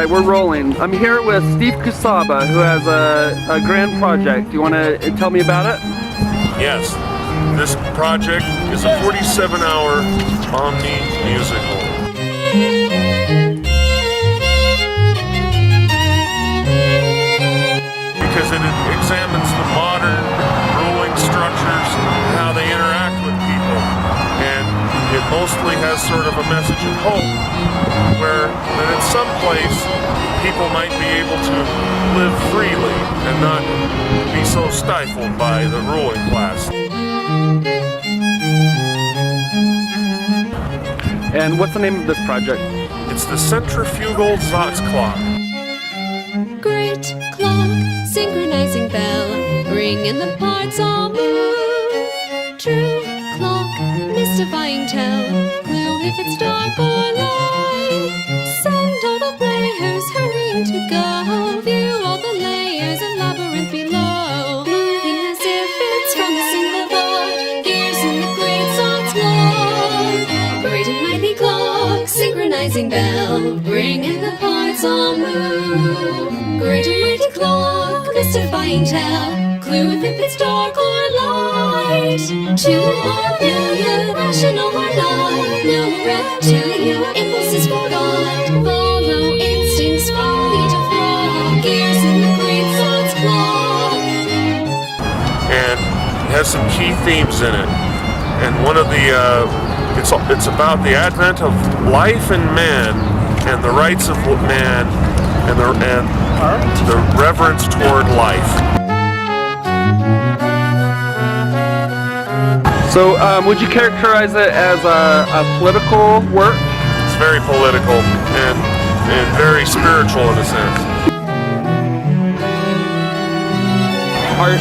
Alright, we're rolling. I'm here with Steve Kusaba, who has a grand project. Do you want to tell me about it? Yes. This project is a 47-hour Omni musical. Because it examines the modern ruling structures and how they interact with people. And it mostly has sort of a message of hope, where in some place people might be able to live freely and not be so stifled by the ruling class. And what's the name of this project? It's the Centrifugal Zotz Clock. Great clock, synchronizing bell, ringing the parts all move. True clock, mystifying tell, clue if it's dark or light. Send all the players hurrying to go, view all the layers and labyrinth below. Moving as if it's from a single board, gears in the great Zotz clock. Great and mighty clock, synchronizing bell, ringing the parts all move. Great and mighty clock, mystifying tell, clue if it's dark or light. To or million, rational or not, no red to you, impulses forgot. Follow instincts, folly to frog, gears in the great Zotz clock. And it has some key themes in it. And one of the it's about the advent of life and man, and the rights of man, and the reverence toward life. So, would you characterize it as a political work? It's very political and very spiritual in a sense.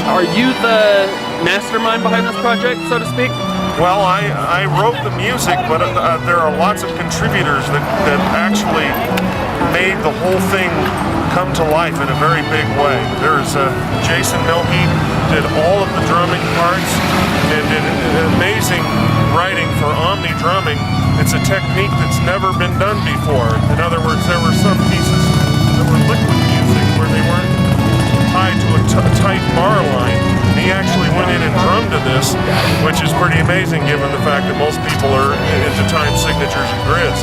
Are you the mastermind behind this project, so to speak? Well, I wrote the music, but there are lots of contributors that actually made the whole thing come to life in a very big way. There's Jason Milkey did all of the drumming parts and did amazing writing for Omni drumming. It's a technique that's never been done before. In other words, there were some pieces that were liquid music where they weren't tied to a tight bar line. And he actually went in and drummed to this, which is pretty amazing given the fact that most people are into time signatures and grids.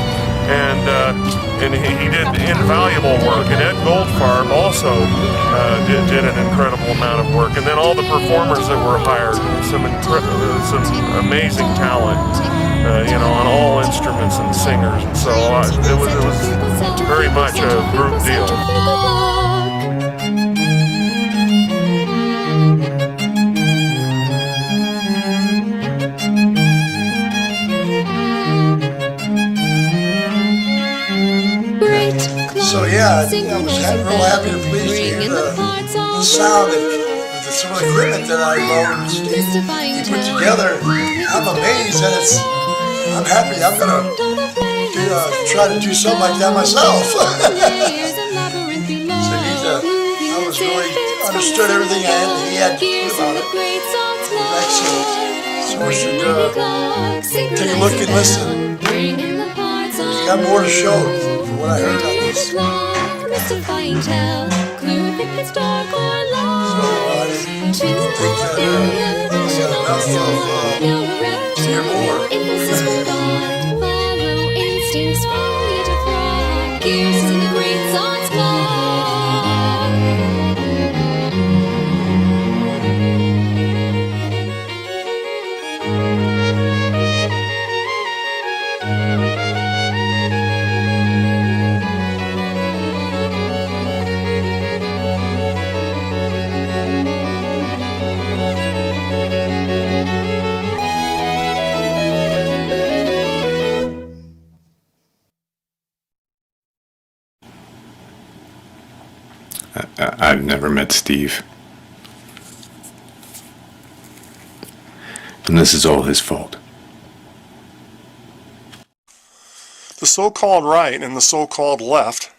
And he did invaluable work. And Ed Goldfarb also did an incredible amount of work. And then all the performers that were hired, some amazing talent, on all instruments and singers. And so it was very much a group deal. So yeah, I was real happy and pleased to hear the sound with the sort of equipment that I wrote and Steve put together. I'm amazed that I'm happy. I'm gonna try to do something like that myself. So I was really understood everything he had to put about it. Excellent. So we should take a look and listen. He's got more to show from what I heard on this. So I think that hear more. I've never met Steve. And this is all his fault. The so-called right and the so-called left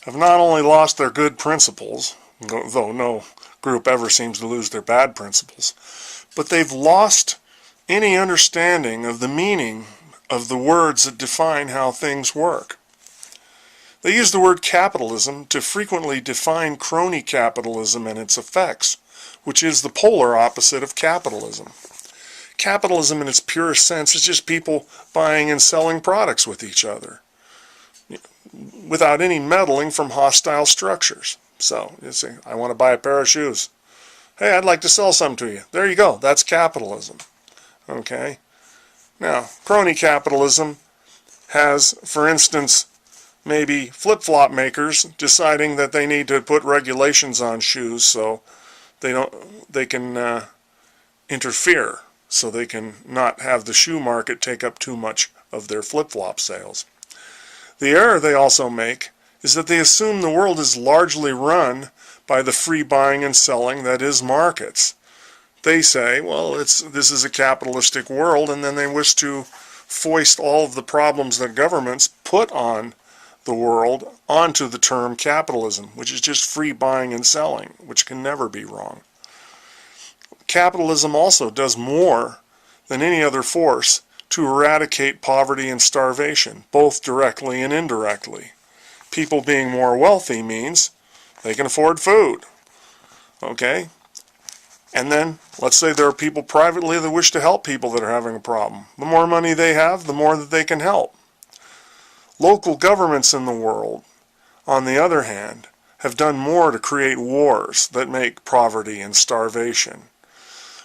have not only lost their good principles, though no group ever seems to lose their bad principles, but they've lost any understanding of the meaning of the words that define how things work. They use the word capitalism to frequently define crony capitalism and its effects, which is the polar opposite of capitalism. Capitalism in its purest sense is just people buying and selling products with each other, without any meddling from hostile structures. So, you say, I want to buy a pair of shoes. Hey, I'd like to sell some to you. There you go. That's capitalism. Okay? Now, crony capitalism has, for instance, maybe flip-flop makers deciding that they need to put regulations on shoes so they can interfere, so they can not have the shoe market take up too much of their flip-flop sales. The error they also make is that they assume the world is largely run by the free buying and selling that is markets. They say, well, this is a capitalistic world, and then they wish to foist all of the problems that governments put on the world onto the term capitalism, which is just free buying and selling, which can never be wrong. Capitalism also does more than any other force to eradicate poverty and starvation, both directly and indirectly. People being more wealthy means they can afford food. Okay? And then, let's say there are people privately that wish to help people that are having a problem. The more money they have, the more that they can help. Local governments in the world, on the other hand, have done more to create wars that make poverty and starvation.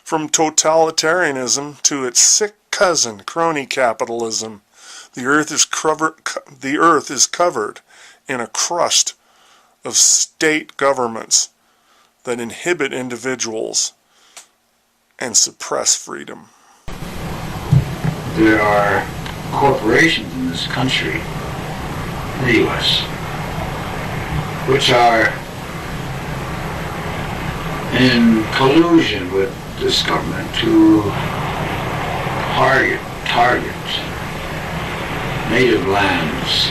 From totalitarianism to its sick cousin, crony capitalism, the earth is covered in a crust of state governments that inhibit individuals and suppress freedom. There are corporations in this country, in the U.S., which are in collusion with this government to target native lands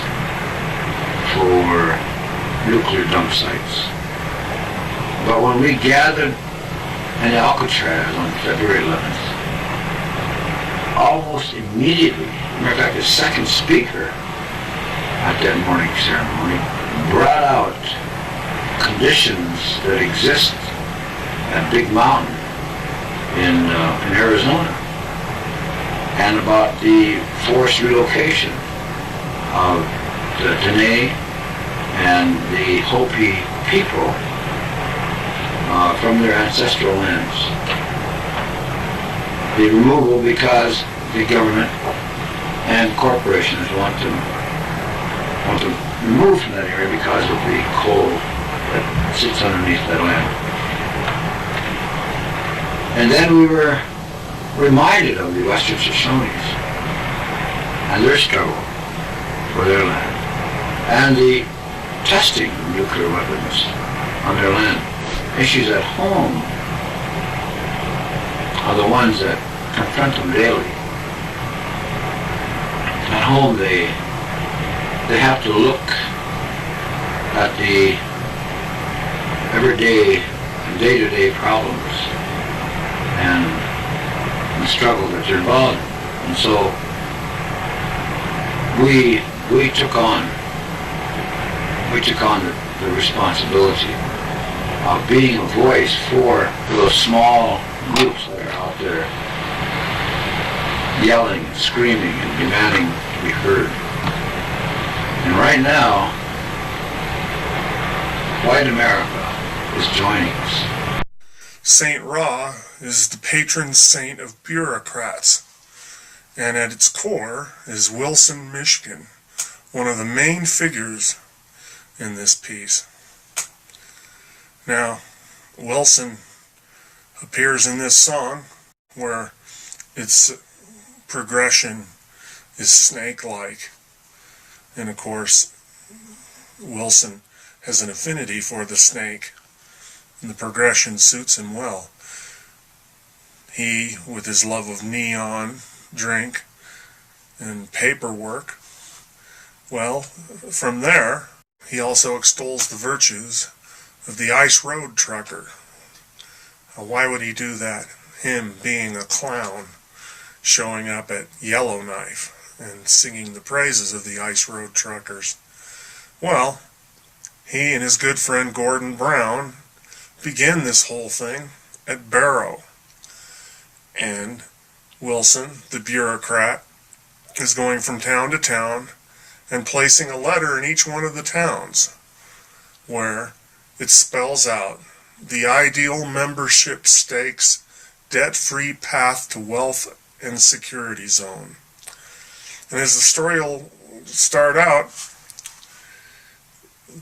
for nuclear dump sites. But when we gathered in Alcatraz on February 11th, almost immediately, matter of fact, the second speaker at that morning ceremony brought out conditions that exist at Big Mountain in Arizona, and about the forced relocation of the Dene and the Hopi people from their ancestral lands. The removal because the government and corporations want them removed from that area because of the coal that sits underneath that land. And then we were reminded of the Western Shoshones and their struggle for their land, and the testing of nuclear weapons on their land. Issues at home are the ones that confront them daily. At home they have to look at the everyday and day-to-day problems and the struggle that they're involved in. And so we took on the responsibility of being a voice for those small groups that are out there yelling and screaming and demanding to be heard. And right now, white America is joining us. Saint Ra is the patron saint of bureaucrats, and at its core is Wilson Mishkin, one of the main figures in this piece. Now, Wilson appears in this song where its progression is snake-like, and of course Wilson has an affinity for the snake, and the progression suits him well. He, with his love of neon, drink, and paperwork, well, from there he also extols the virtues of the ice road trucker. Now, why would he do that? Him being a clown, showing up at Yellowknife and singing the praises of the ice road truckers. Well, he and his good friend Gordon Brown begin this whole thing at Barrow. And Wilson, the bureaucrat, is going from town to town and placing a letter in each one of the towns where it spells out the ideal membership stakes, debt-free path to wealth and security zone. And as the story will start out,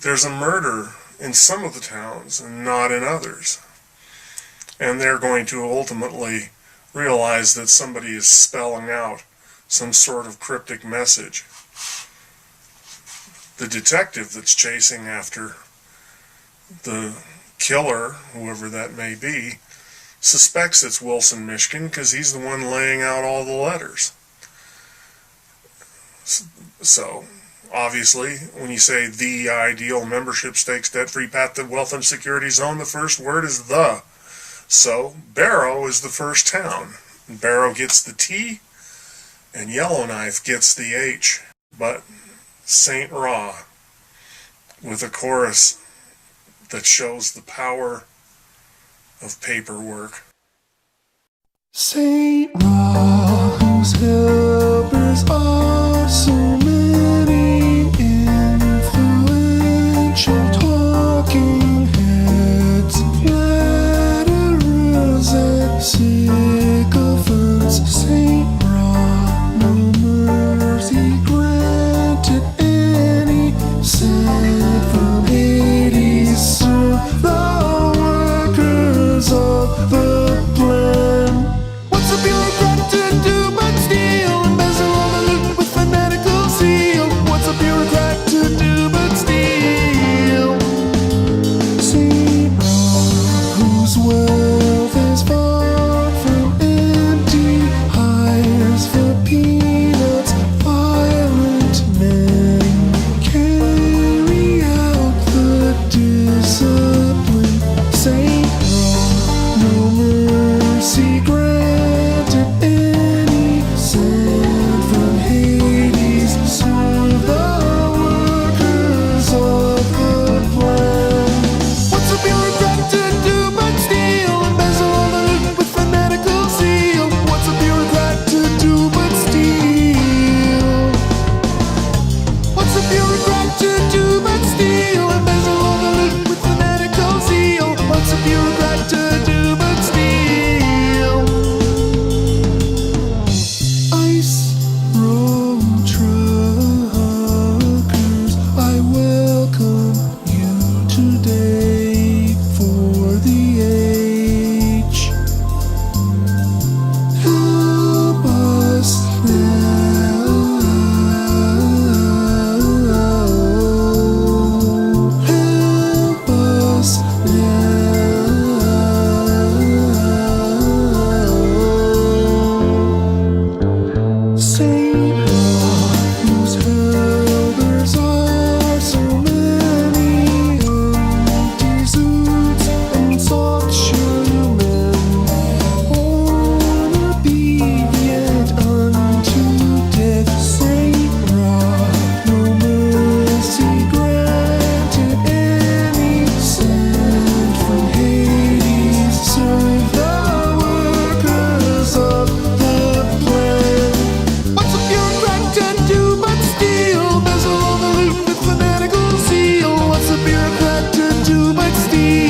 there's a murder in some of the towns and not in others. And they're going to ultimately realize that somebody is spelling out some sort of cryptic message. The detective that's chasing after the killer, whoever that may be, suspects it's Wilson Mishkin because he's the one laying out all the letters. So, obviously, when you say the ideal membership stakes debt-free path to wealth and security zone, the first word is the. So, Barrow is the first town. Barrow gets the T, and Yellowknife gets the H. But St. Raw, with a chorus that shows the power of paperwork. St. Raw, whose helpers are so many, influential talking heads, flatterers and sycophants. St. Raw, no mercy granted any, sent from Hades, serve the workers of the plan. What's a bureaucrat to do but steal, embezzle all the loot with fanatical zeal? What's a bureaucrat to do but steal? St. Raw, whose wealth is far from empty, hires for peanuts violent men, carry out the discipline. St. Raw, no mercy granted any, sent from Hades, serve the workers of the plan. What's a bureaucrat to do but steal, embezzle all the loot with fanatical zeal? What's a bureaucrat to do but steal? What's a bureaucrat to do but steal, embezzle all the loot with fanatical zeal? What's a bureaucrat to do but steal? Ice road truckers, I welcome you today for the age. Help us now. Help us now. St. Raw, whose helpers are so many, empty zoots and soft sugarmen, born obedient unto death. St. Raw, no mercy granted any, sent from Hades, serve the workers of the plan. What's a bureaucrat to do but steal, embezzle all the loot with fanatical zeal? What's a bureaucrat to do but steal?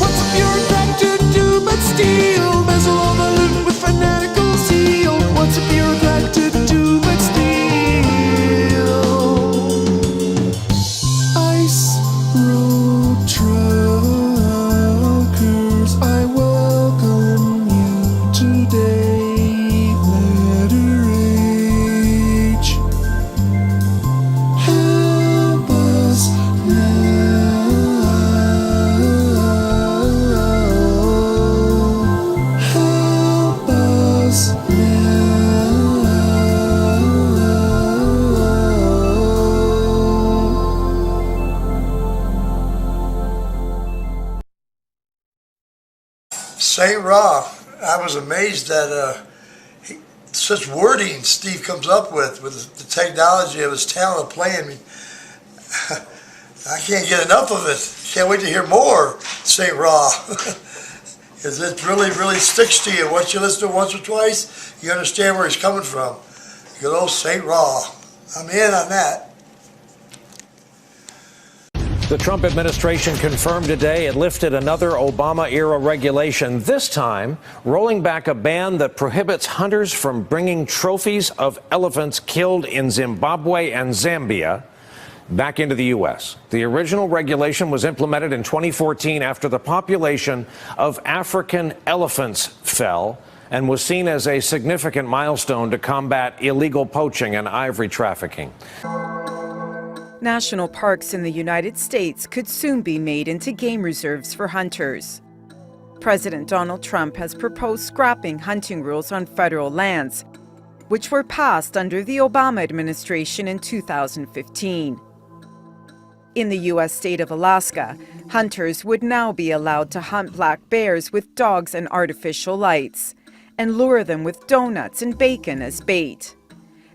What's a bureaucrat to do but steal, embezzle all the loot with fanatical zeal? What's a bureaucrat to do but steal? Ice road truckers, I welcome you today. Letter H, help us now. Help us now. St. Raw, I was amazed that such wording Steve comes up with the technology of his talent of playing. I mean, I can't get enough of it. Can't wait to hear more St. Raw. Because it really, really sticks to you. Once you listen to it once or twice, you understand where he's coming from. Good old St. Raw. I'm in on that. The Trump administration confirmed today it lifted another Obama-era regulation, this time rolling back a ban that prohibits hunters from bringing trophies of elephants killed in Zimbabwe and Zambia back into the U.S. The original regulation was implemented in 2014 after the population of African elephants fell and was seen as a significant milestone to combat illegal poaching and ivory trafficking. National parks in the United States could soon be made into game reserves for hunters. President Donald Trump has proposed scrapping hunting rules on federal lands, which were passed under the Obama administration in 2015. In the U.S. state of Alaska, hunters would now be allowed to hunt black bears with dogs and artificial lights, and lure them with donuts and bacon as bait.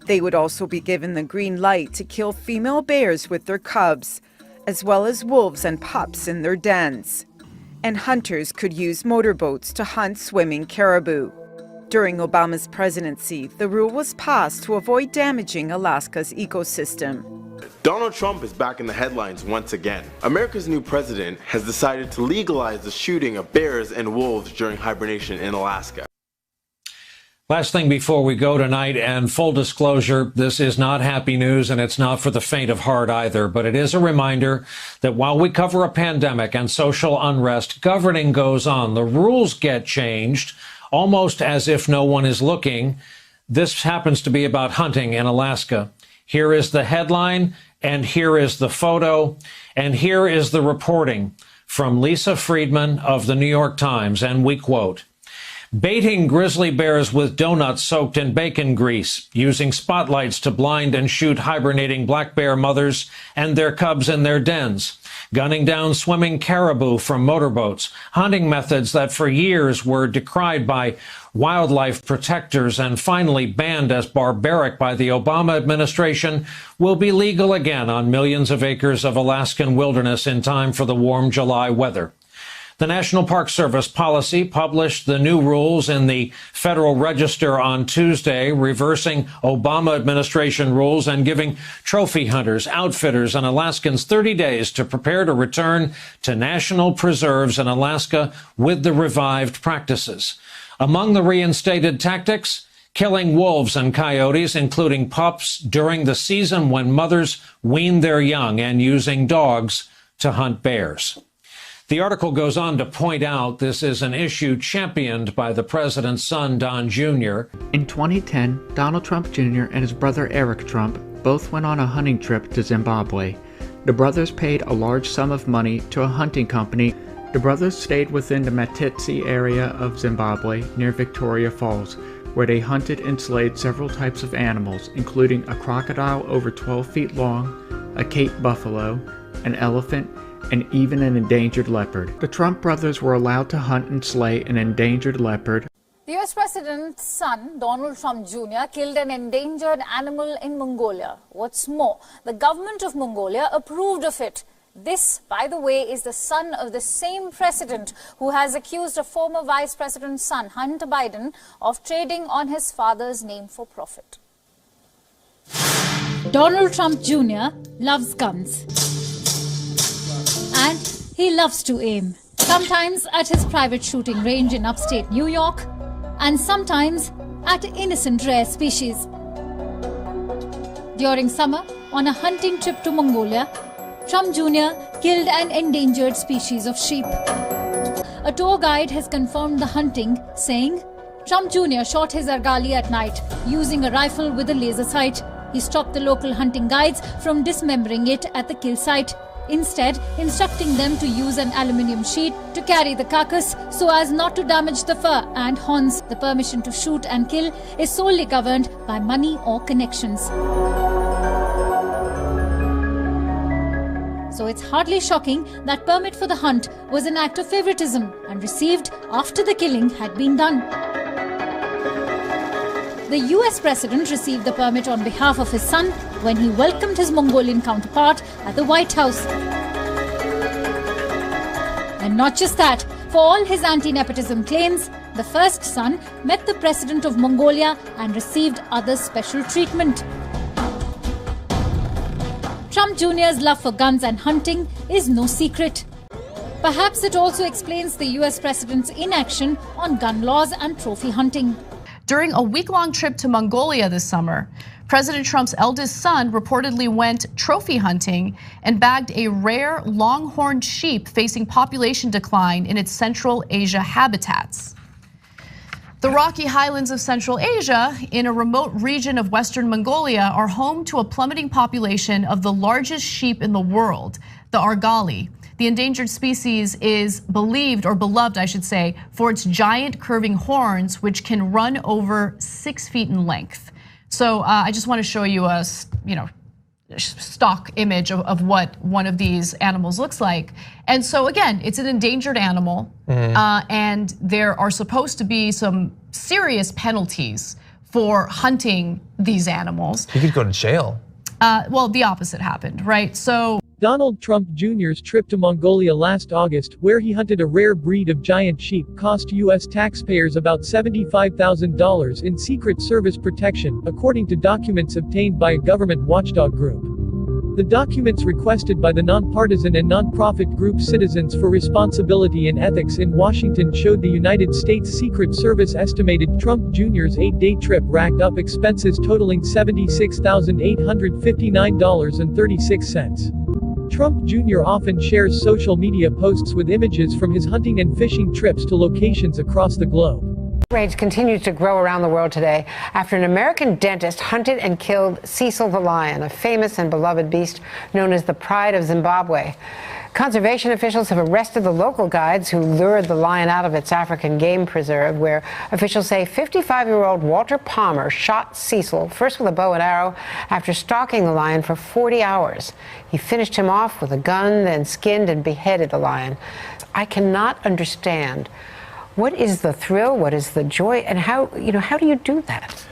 They would also be given the green light to kill female bears with their cubs, as well as wolves and pups in their dens. And hunters could use motorboats to hunt swimming caribou. During Obama's presidency, the rule was passed to avoid damaging Alaska's ecosystem. Donald Trump is back in the headlines once again. America's new president has decided to legalize the shooting of bears and wolves during hibernation in Alaska. Last thing before we go tonight, and full disclosure, this is not happy news and it's not for the faint of heart either, but it is a reminder that while we cover a pandemic and social unrest, governing goes on. The rules get changed almost as if no one is looking. This happens to be about hunting in Alaska. Here is the headline, and here is the photo, and here is the reporting from Lisa Friedman of the New York Times, and we quote, "Baiting grizzly bears with donuts soaked in bacon grease, using spotlights to blind and shoot hibernating black bear mothers and their cubs in their dens, gunning down swimming caribou from motorboats, hunting methods that for years were decried by wildlife protectors and finally banned as barbaric by the Obama administration, will be legal again on millions of acres of Alaskan wilderness in time for the warm July weather." The National Park Service policy published the new rules in the Federal Register on Tuesday, reversing Obama administration rules and giving trophy hunters, outfitters, and Alaskans 30 days to prepare to return to national preserves in Alaska with the revived practices. Among the reinstated tactics, killing wolves and coyotes, including pups, during the season when mothers wean their young, and using dogs to hunt bears. The article goes on to point out this is an issue championed by the president's son, Don Jr. In 2010, Donald Trump Jr. and his brother Eric Trump both went on a hunting trip to Zimbabwe. The brothers paid a large sum of money to a hunting company. The brothers stayed within the Matitsi area of Zimbabwe near Victoria Falls, where they hunted and slayed several types of animals, including a crocodile over 12 feet long, a Cape buffalo, an elephant, and even an endangered leopard. The Trump brothers were allowed to hunt and slay an endangered leopard. The US President's son, Donald Trump Jr., killed an endangered animal in Mongolia. What's more, the government of Mongolia approved of it. This, by the way, is the son of the same president who has accused a former vice president's son, Hunter Biden, of trading on his father's name for profit. Donald Trump Jr. loves guns. And he loves to aim, sometimes at his private shooting range in upstate New York, and sometimes at innocent rare species. During summer, on a hunting trip to Mongolia, Trump Jr. killed an endangered species of sheep. A tour guide has confirmed the hunting, saying Trump Jr. shot his argali at night using a rifle with a laser sight. He stopped the local hunting guides from dismembering it at the kill site, instead instructing them to use an aluminium sheet to carry the carcass so as not to damage the fur and horns. The permission to shoot and kill is solely governed by money or connections. So it's hardly shocking that permit for the hunt was an act of favoritism and received after the killing had been done. The US president received the permit on behalf of his son when he welcomed his Mongolian counterpart at the White House. And not just that, for all his anti-nepotism claims, the first son met the president of Mongolia and received other special treatment. Trump Jr.'s love for guns and hunting is no secret. Perhaps it also explains the US president's inaction on gun laws and trophy hunting. During a week-long trip to Mongolia this summer, President Trump's eldest son reportedly went trophy hunting and bagged a rare longhorned sheep facing population decline in its Central Asia habitats. The rocky highlands of Central Asia, in a remote region of Western Mongolia, are home to a plummeting population of the largest sheep in the world, the argali. The endangered species is believed, or beloved I should say, for its giant curving horns, which can run over 6 feet in length. So I just want to show you a stock image of what one of these animals looks like. And so again, it's an endangered animal, and there are supposed to be some serious penalties for hunting these animals. You could go to jail. Well, the opposite happened, right? So Donald Trump Jr.'s trip to Mongolia last August, where he hunted a rare breed of giant sheep, cost US taxpayers about $75,000 in Secret Service protection, according to documents obtained by a government watchdog group. The documents requested by the nonpartisan and nonprofit group Citizens for Responsibility and Ethics in Washington showed the United States Secret Service estimated Trump Jr.'s 8-day trip racked up expenses totaling $76,859.36. Trump Jr. often shares social media posts with images from his hunting and fishing trips to locations across the globe. Rage continues to grow around the world today after an American dentist hunted and killed Cecil the lion, a famous and beloved beast known as the pride of Zimbabwe. Conservation officials have arrested the local guides who lured the lion out of its African game preserve, where officials say 55-year-old Walter Palmer shot Cecil, first with a bow and arrow, after stalking the lion for 40 hours. He finished him off with a gun, then skinned and beheaded the lion. I cannot understand. What is the thrill? What is the joy? And how do you do that?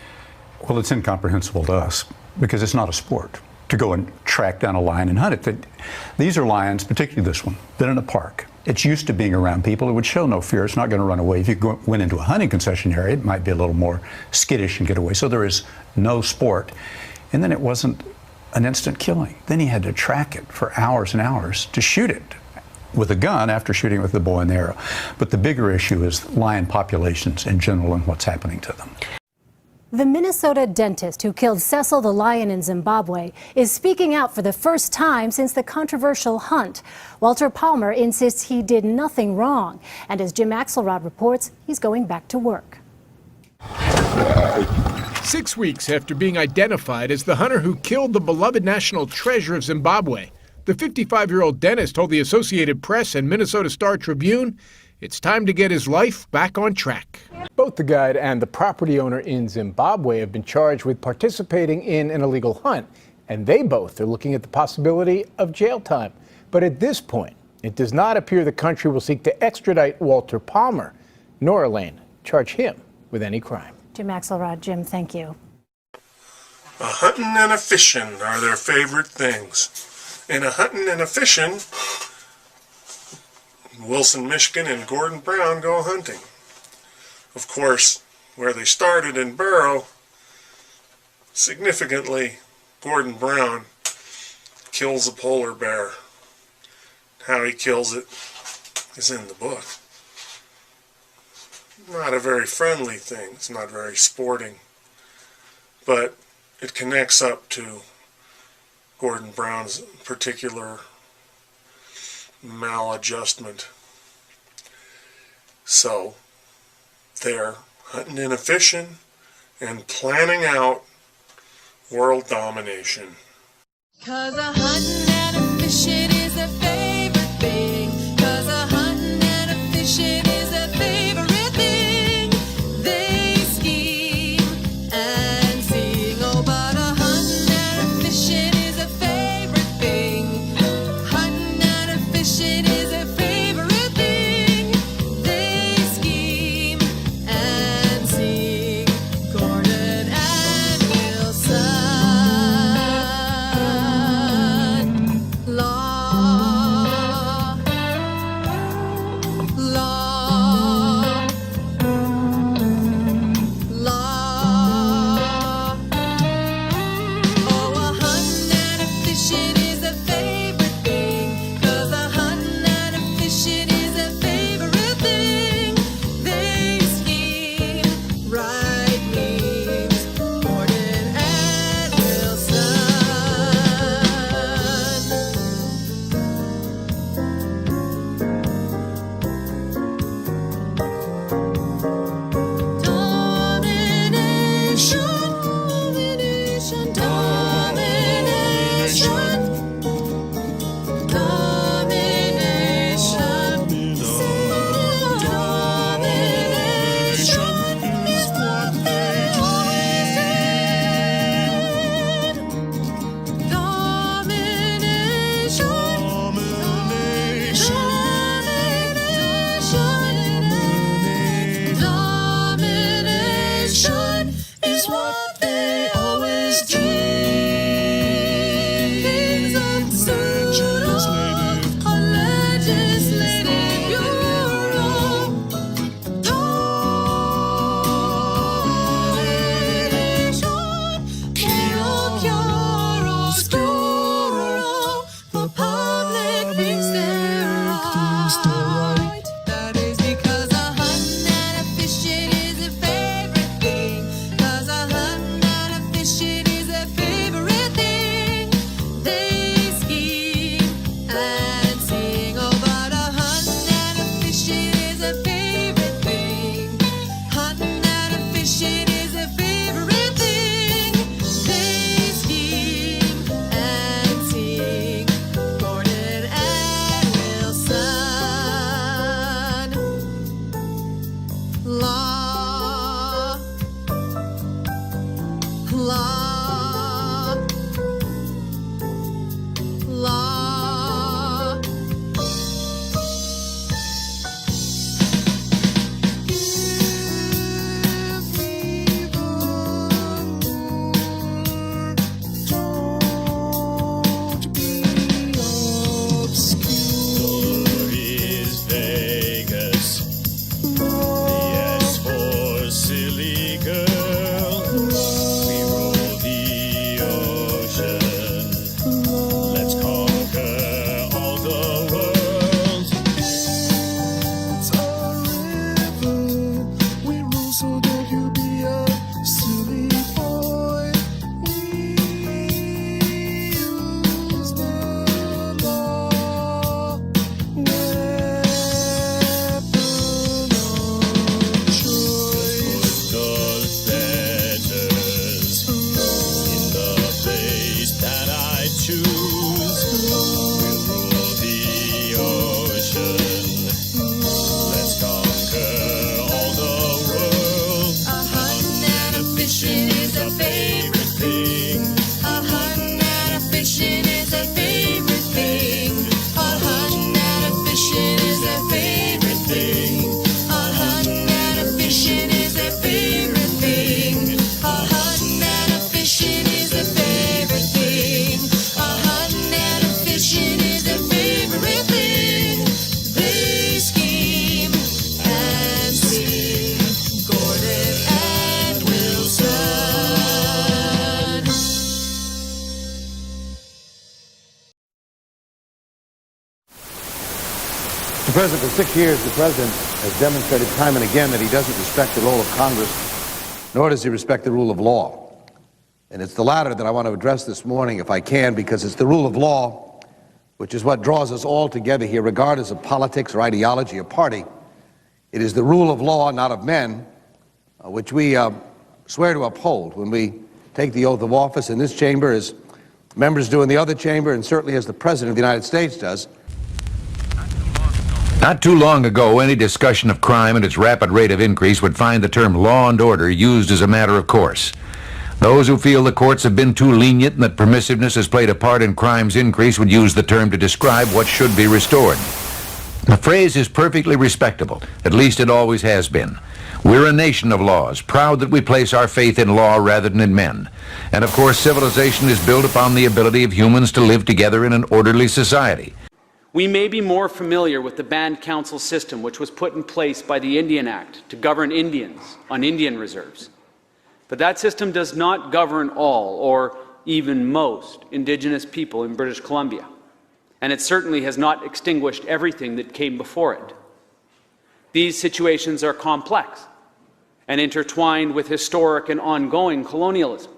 Well, it's incomprehensible to us because it's not a sport to go and track down a lion and hunt it. These are lions, particularly this one, been in a park. It's used to being around people. It would show no fear. It's not going to run away. If you went into a hunting concession area, it might be a little more skittish and get away. So there is no sport. And then it wasn't an instant killing. Then he had to track it for hours and hours to shoot it with a gun after shooting with the bow and arrow. But the bigger issue is lion populations in general and what's happening to them. The Minnesota dentist who killed Cecil the lion in Zimbabwe is speaking out for the first time since the controversial hunt. Walter Palmer insists he did nothing wrong. And as Jim Axelrod reports, he's going back to work. 6 weeks after being identified as the hunter who killed the beloved national treasure of Zimbabwe, the 55-year-old dentist told the Associated Press and Minnesota Star-Tribune it's time to get his life back on track. Both the guide and the property owner in Zimbabwe have been charged with participating in an illegal hunt, and they both are looking at the possibility of jail time. But at this point, it does not appear the country will seek to extradite Walter Palmer, nor, Elaine, charge him with any crime. Jim Axelrod. Jim, thank you. A hunting and a fishing are their favorite things. And a hunting and a fishing, Wilson, Michigan and Gordon Brown go hunting. Of course, where they started in Barrow, significantly, Gordon Brown kills a polar bear. How he kills it is in the book. Not a very friendly thing. It's not very sporting. But it connects up to Gordon Brown's particular maladjustment. So they're hunting and a fishing and planning out world domination. 'Cause a hunting and a fishing is a favorite thing. 'Cause a hunting and a fishing is a favorite thing. They scheme and sing. Oh, but a hunting and a fishing is a favorite thing. Hunting and a fishing is a favorite thing. They scheme and sing. Gordon President, for 6 years, the President has demonstrated time and again that he doesn't respect the role of Congress, nor does he respect the rule of law. And it's the latter that I want to address this morning, if I can, because it's the rule of law, which is what draws us all together here, regardless of politics or ideology or party. It is the rule of law, not of men, which we swear to uphold when we take the oath of office in this chamber, as members do in the other chamber, and certainly as the President of the United States does. Not too long ago, any discussion of crime and its rapid rate of increase would find the term law and order used as a matter of course. Those who feel the courts have been too lenient and that permissiveness has played a part in crime's increase would use the term to describe what should be restored. The phrase is perfectly respectable. At least it always has been. We're a nation of laws, proud that we place our faith in law rather than in men. And of course, civilization is built upon the ability of humans to live together in an orderly society. We may be more familiar with the band council system, which was put in place by the Indian Act to govern Indians on Indian reserves. But that system does not govern all, or even most, Indigenous people in British Columbia. And it certainly has not extinguished everything that came before it. These situations are complex and intertwined with historic and ongoing colonialism.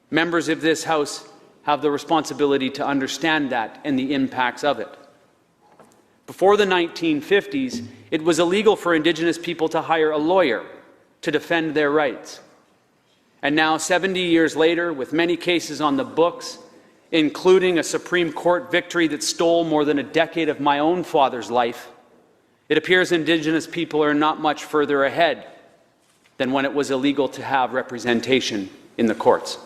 Members of this House have the responsibility to understand that and the impacts of it. Before the 1950s, it was illegal for Indigenous people to hire a lawyer to defend their rights. And now, 70 years later, with many cases on the books, including a Supreme Court victory that stole more than a decade of my own father's life, it appears Indigenous people are not much further ahead than when it was illegal to have representation in the courts.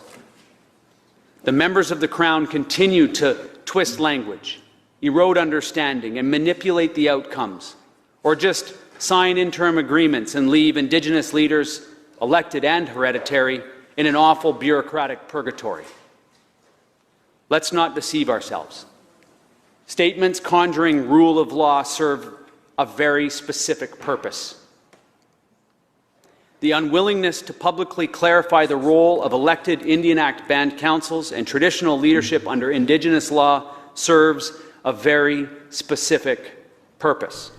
The members of the Crown continue to twist language, erode understanding, and manipulate the outcomes, or just sign interim agreements and leave Indigenous leaders, elected and hereditary, in an awful bureaucratic purgatory. Let's not deceive ourselves. Statements conjuring rule of law serve a very specific purpose. The unwillingness to publicly clarify the role of elected Indian Act band councils and traditional leadership under Indigenous law serves a very specific purpose.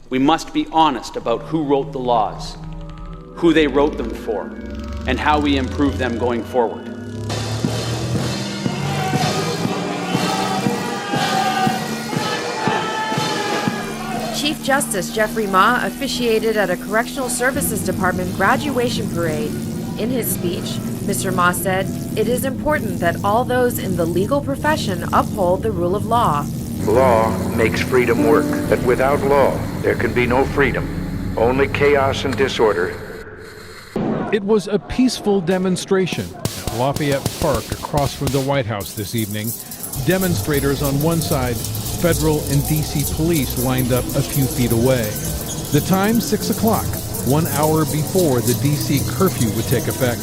We must be honest about who wrote the laws, who they wrote them for, and how we improve them going forward. Chief Justice Jeffrey Ma officiated at a Correctional Services Department graduation parade. In his speech, Mr. Ma said, "It is important that all those in the legal profession uphold the rule of law." Law makes freedom work, but without law, there can be no freedom, only chaos and disorder. It was a peaceful demonstration at Lafayette Park across from the White House this evening. Demonstrators on one side, federal and D.C. police lined up a few feet away. The time, 6 o'clock, 1 hour before the D.C. curfew would take effect.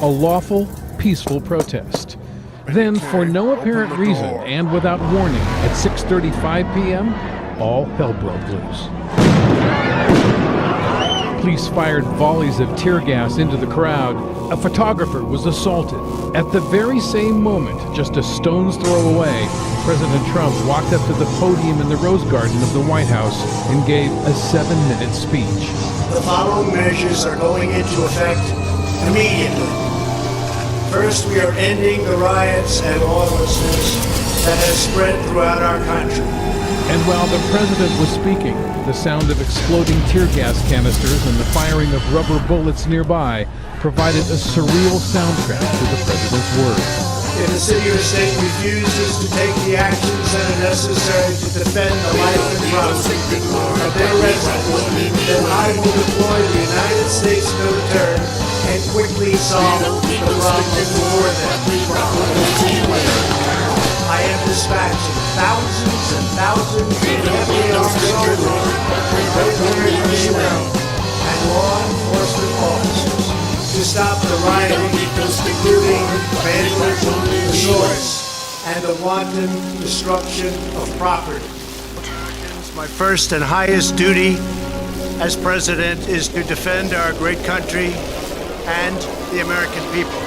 A lawful, peaceful protest. Then, for no apparent reason and without warning, at 6:35 p.m., all hell broke loose. Police fired volleys of tear gas into the crowd. A photographer was assaulted. At the very same moment, just a stone's throw away, President Trump walked up to the podium in the Rose Garden of the White House and gave a 7-minute speech. The following measures are going into effect immediately. First, we are ending the riots and lawlessness that has spread throughout our country. And while the president was speaking, the sound of exploding tear gas canisters and the firing of rubber bullets nearby provided a surreal soundtrack to the president's words. If the city or state refuses to take the actions that are necessary to defend the life and property of their residents, then I will deploy the United States military and quickly solve the problem for them. I am dispatching thousands and thousands of heavily armed soldiers, military personnel, and law enforcement officers to stop the rioting, including vandalism, assaults, and the wanton destruction of property. My first and highest duty as president is to defend our great country and the American people.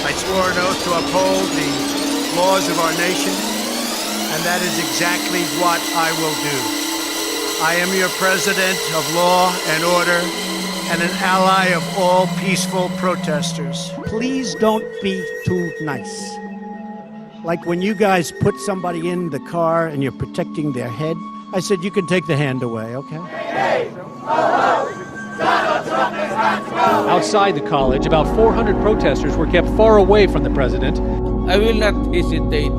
I swore an oath to uphold the laws of our nation and that is exactly what I will do. I am your president of law and order and an ally of all peaceful protesters. Please don't be too nice. Like when you guys put somebody in the car and you're protecting their head, I said, you can take the hand away, okay? Outside the college, about 400 protesters were kept far away from the president. I will not hesitate.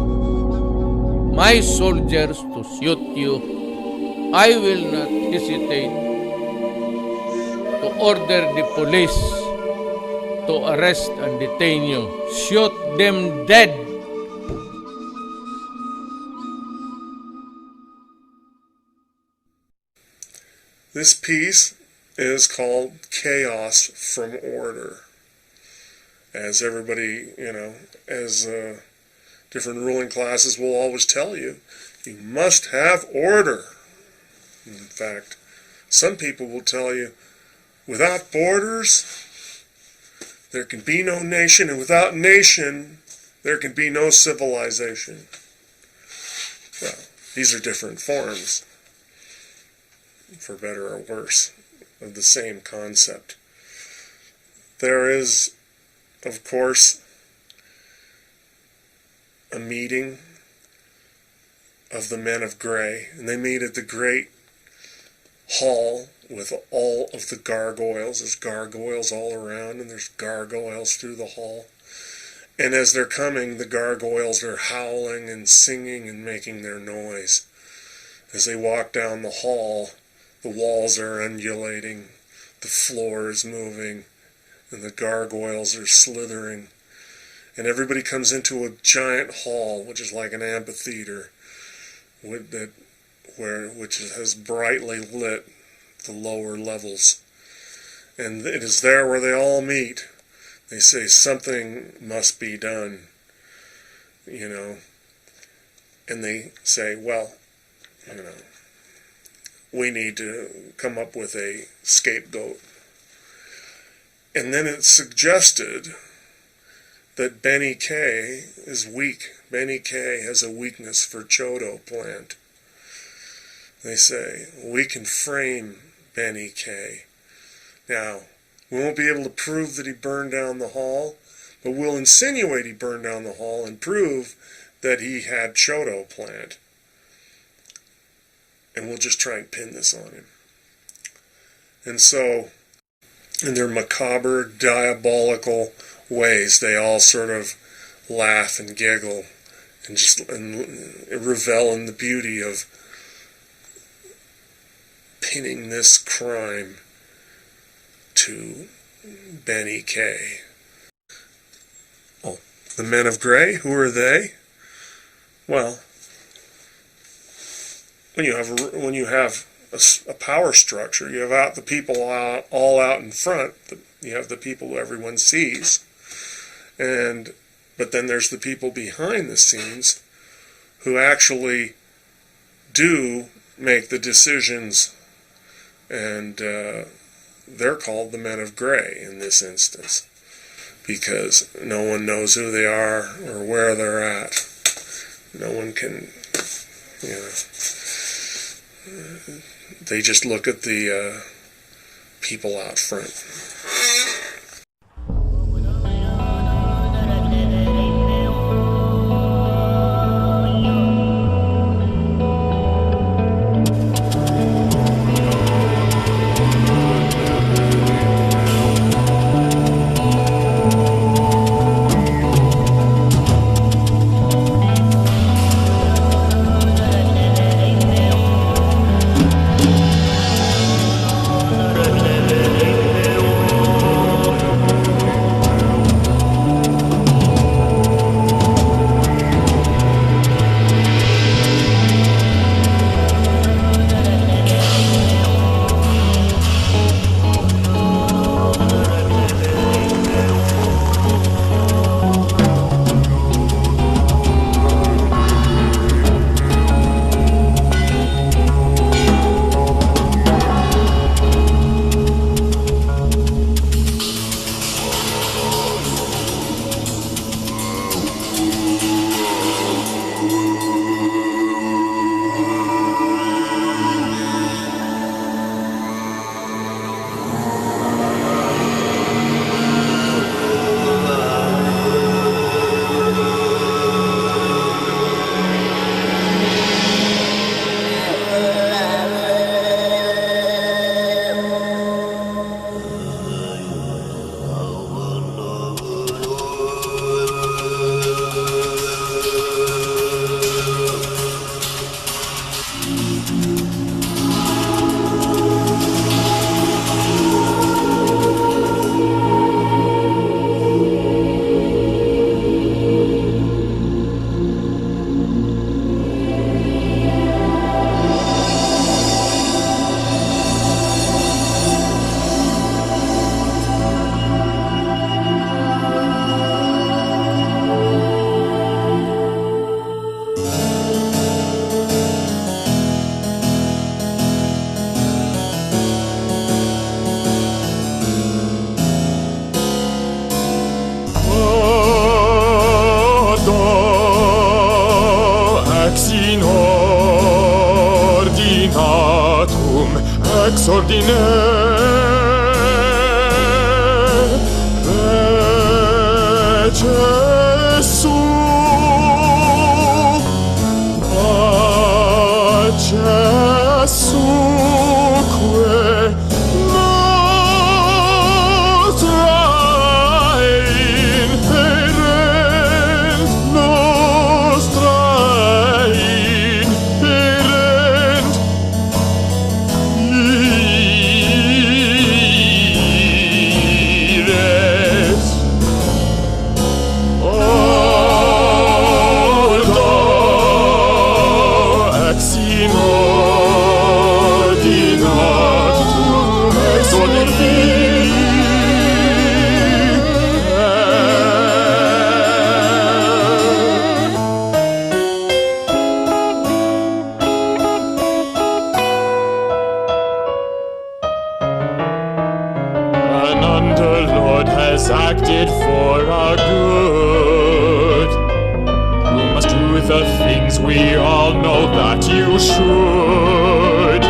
My soldiers to shoot you. I will not hesitate to order the police to arrest and detain you. Shoot them dead. This piece is called Chaos from Order. As everybody, as different ruling classes will always tell you, you must have order. In fact, some people will tell you, without borders, there can be no nation, and without nation, there can be no civilization. Well, these are different forms, for better or worse, of the same concept. There is, of course, a meeting of the men of gray, and they meet at the great hall with all of the gargoyles. There's gargoyles all around, and there's gargoyles through the hall. And as they're coming, the gargoyles are howling and singing and making their noise. As they walk down the hall, the walls are undulating, the floor is moving, and the gargoyles are slithering. And everybody comes into a giant hall, which is like an amphitheater, which has brightly lit the lower levels. And it is there where they all meet. They say something must be done, and they say, well, we need to come up with a scapegoat. And then it's suggested that Benny K is weak. Benny K has a weakness for Chodo plant. They say, we can frame Benny K. Now, we won't be able to prove that he burned down the hall, but we'll insinuate he burned down the hall and prove that he had Chodo plant. And we'll just try and pin this on him. And so, in their macabre, diabolical ways, they all sort of laugh and giggle and revel in the beauty of pinning this crime to Benny K. Oh, the men of gray, who are they? Well, when you have a power structure, you have the people all out in front. You have the people who everyone sees, but then there's the people behind the scenes who actually do make the decisions, and they're called the men of gray in this instance, because no one knows who they are or where they're at. No one can, they just look at the people out front. Gesù, Gesù, acted for our good. You must do the things we all know that you should.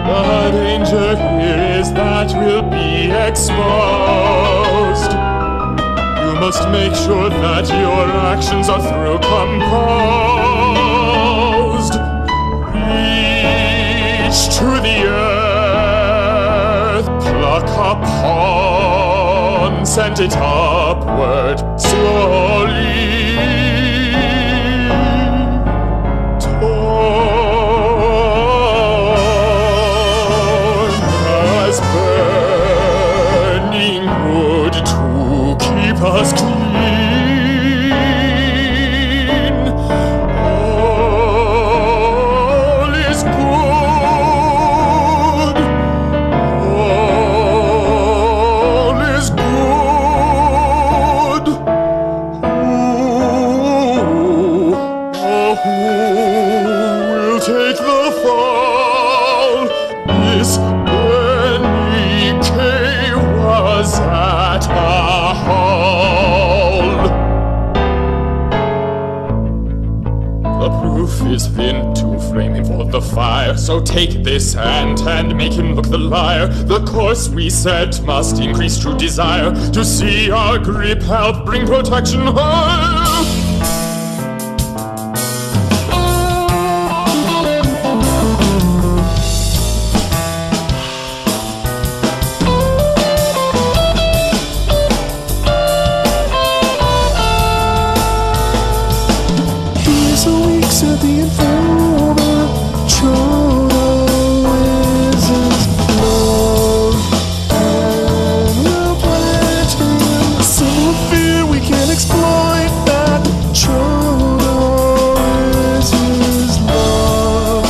The danger here is that we'll be exposed. You must make sure that your actions are through composed. Reach to the earth, pluck upon, send it upward slowly. Torn as burning wood to keep us clean. All is good. All is good. Who will take the fall? This Benike was at a hall. The proof is thin to frame him for the fire. So take this hand and make him look the liar. The course we set must increase true desire to see our grip help bring protection home. Here's a week, said the informer. Chodo isn't love, and we'll plant him. A symbol of fear, we can't exploit that. Chodo is his love.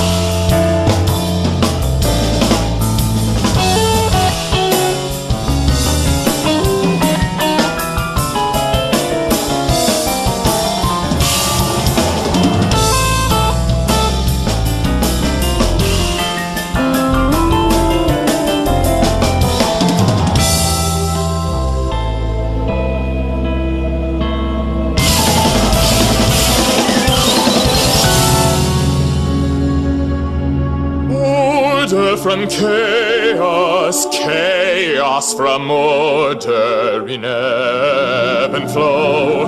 Order from chaos, chaos from order in ebb and flow.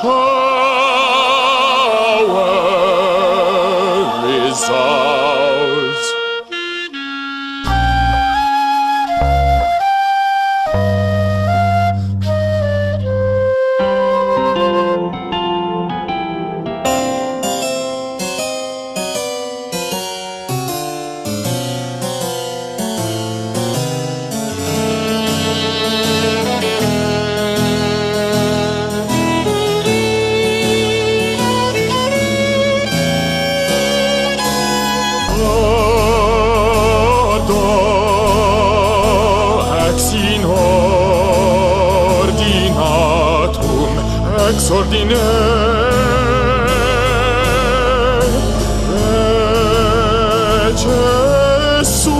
Power is ours. Ex in ordinatum exordine Gesù,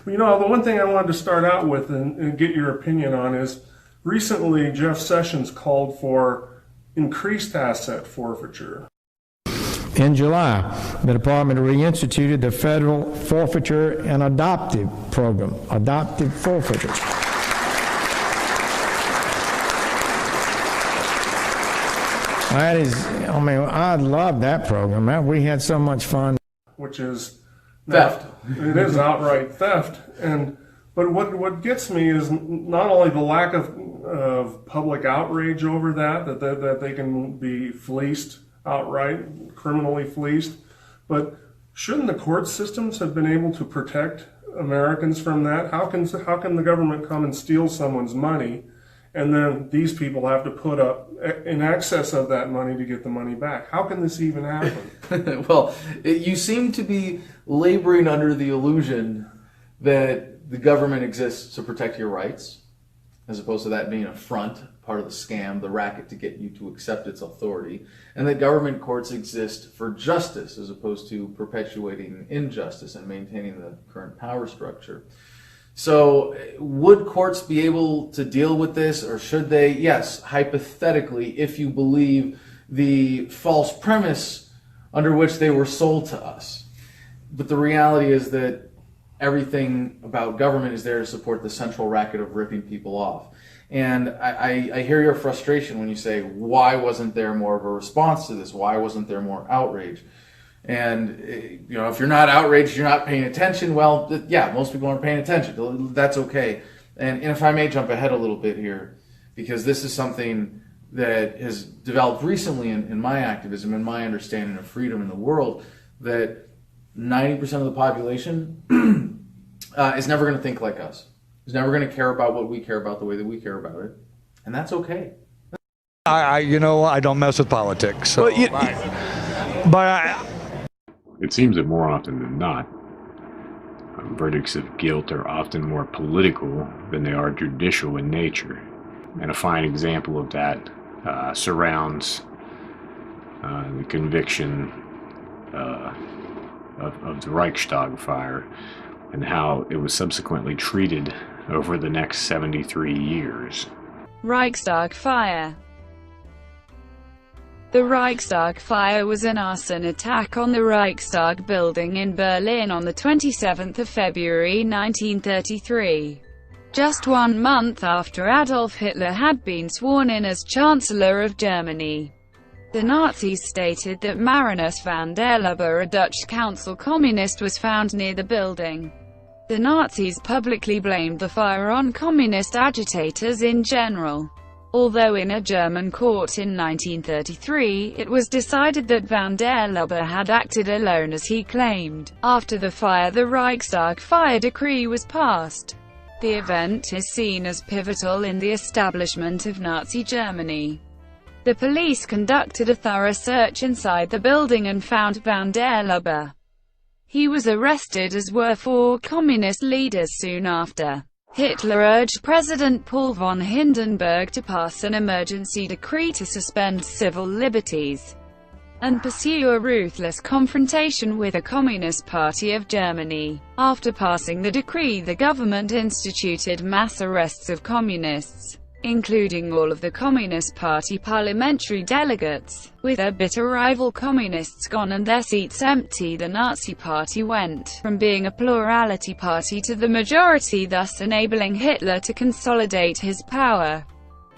You know, the one thing I wanted to start out with and get your opinion on is recently Jeff Sessions called for increased asset forfeiture. In July, the department reinstituted the federal forfeiture and adoptive program, adoptive forfeiture. That is, I mean, I love that program. Man, we had so much fun. Which is theft. It is outright theft. But what gets me is not only the lack of public outrage over that they can be fleeced outright, criminally fleeced, but shouldn't the court systems have been able to protect Americans from that? How can the government come and steal someone's money, and then these people have to put up in excess of that money to get the money back? How can this even happen? Well, you seem to be laboring under the illusion that the government exists to protect your rights, as opposed to that being a front, part of the scam, the racket to get you to accept its authority, and that government courts exist for justice, as opposed to perpetuating injustice and maintaining the current power structure. So would courts be able to deal with this, or should they? Yes, hypothetically, if you believe the false premise under which they were sold to us. But the reality is that everything about government is there to support the central racket of ripping people off. And I hear your frustration when you say, why wasn't there more of a response to this? Why wasn't there more outrage? And, you know, if you're not outraged, you're not paying attention. Well, yeah, most people aren't paying attention. That's okay. And if I may jump ahead a little bit here, because this is something that has developed recently in my activism and my understanding of freedom in the world, that 90% of the population is never going to think like us. Is never going to care about what we care about the way that we care about it. And that's okay. You know, I don't mess with politics. So It seems that more often than not, verdicts of guilt are often more political than they are judicial in nature. And a fine example of that surrounds the conviction of the Reichstag fire and how it was subsequently treated over the next 73 years. Reichstag fire. The Reichstag fire was an arson attack on the Reichstag building in Berlin on the 27th of February 1933. Just 1 month after Adolf Hitler had been sworn in as Chancellor of Germany. The Nazis stated that Marinus van der Lubbe, a Dutch council communist, was found near the building. The Nazis publicly blamed the fire on communist agitators in general. Although in a German court in 1933, it was decided that van der Lubbe had acted alone as he claimed. After the fire, the Reichstag fire decree was passed. The event is seen as pivotal in the establishment of Nazi Germany. The police conducted a thorough search inside the building and found van der Lubbe. He was arrested, as were 4 communist leaders soon after. Hitler urged President Paul von Hindenburg to pass an emergency decree to suspend civil liberties and pursue a ruthless confrontation with the Communist Party of Germany. After passing the decree, the government instituted mass arrests of communists, including all of the Communist Party parliamentary delegates. With their bitter rival communists gone and their seats empty, the Nazi Party went from being a plurality party to the majority, thus enabling Hitler to consolidate his power.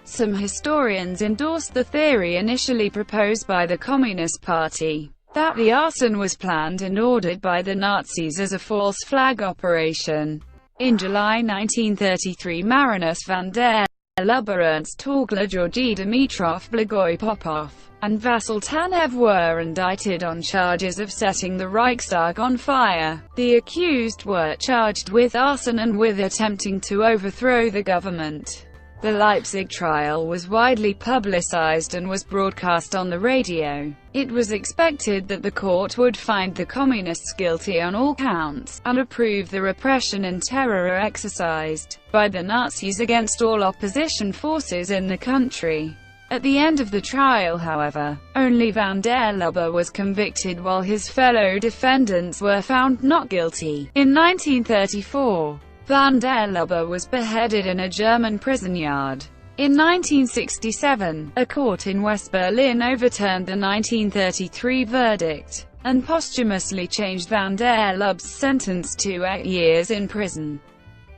Some historians endorsed the theory initially proposed by the Communist Party, that the arson was planned and ordered by the Nazis as a false flag operation. In July 1933, Marinus van der Lubbe, Ernst Torgler, Georgy Dimitrov, Blagoy Popov, and Vasil Tanev were indicted on charges of setting the Reichstag on fire. The accused were charged with arson and with attempting to overthrow the government. The Leipzig trial was widely publicized and was broadcast on the radio. It was expected that the court would find the communists guilty on all counts, and approve the repression and terror exercised by the Nazis against all opposition forces in the country. At the end of the trial, however, only van der Lubbe was convicted while his fellow defendants were found not guilty. In 1934, van der Lubbe was beheaded in a German prison yard. In 1967, a court in West Berlin overturned the 1933 verdict, and posthumously changed van der Lubbe's sentence to 8 years in prison.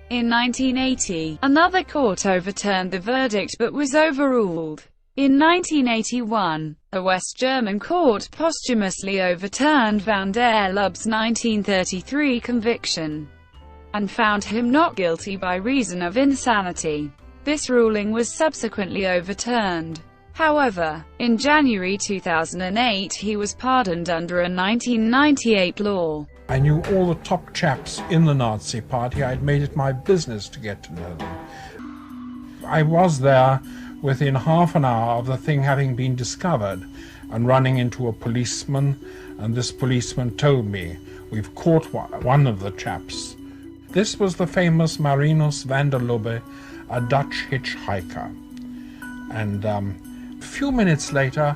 In 1980, another court overturned the verdict but was overruled. In 1981, a West German court posthumously overturned van der Lubbe's 1933 conviction, and found him not guilty by reason of insanity. This ruling was subsequently overturned. However, in January 2008 he was pardoned under a 1998 law. I knew all the top chaps in the Nazi Party. I'd made it my business to get to know them. I was there within half an hour of the thing having been discovered, and running into a policeman, and this policeman told me, "We've caught one of the chaps." This was the famous Marinus van der Lubbe, a Dutch hitchhiker. And a few minutes later,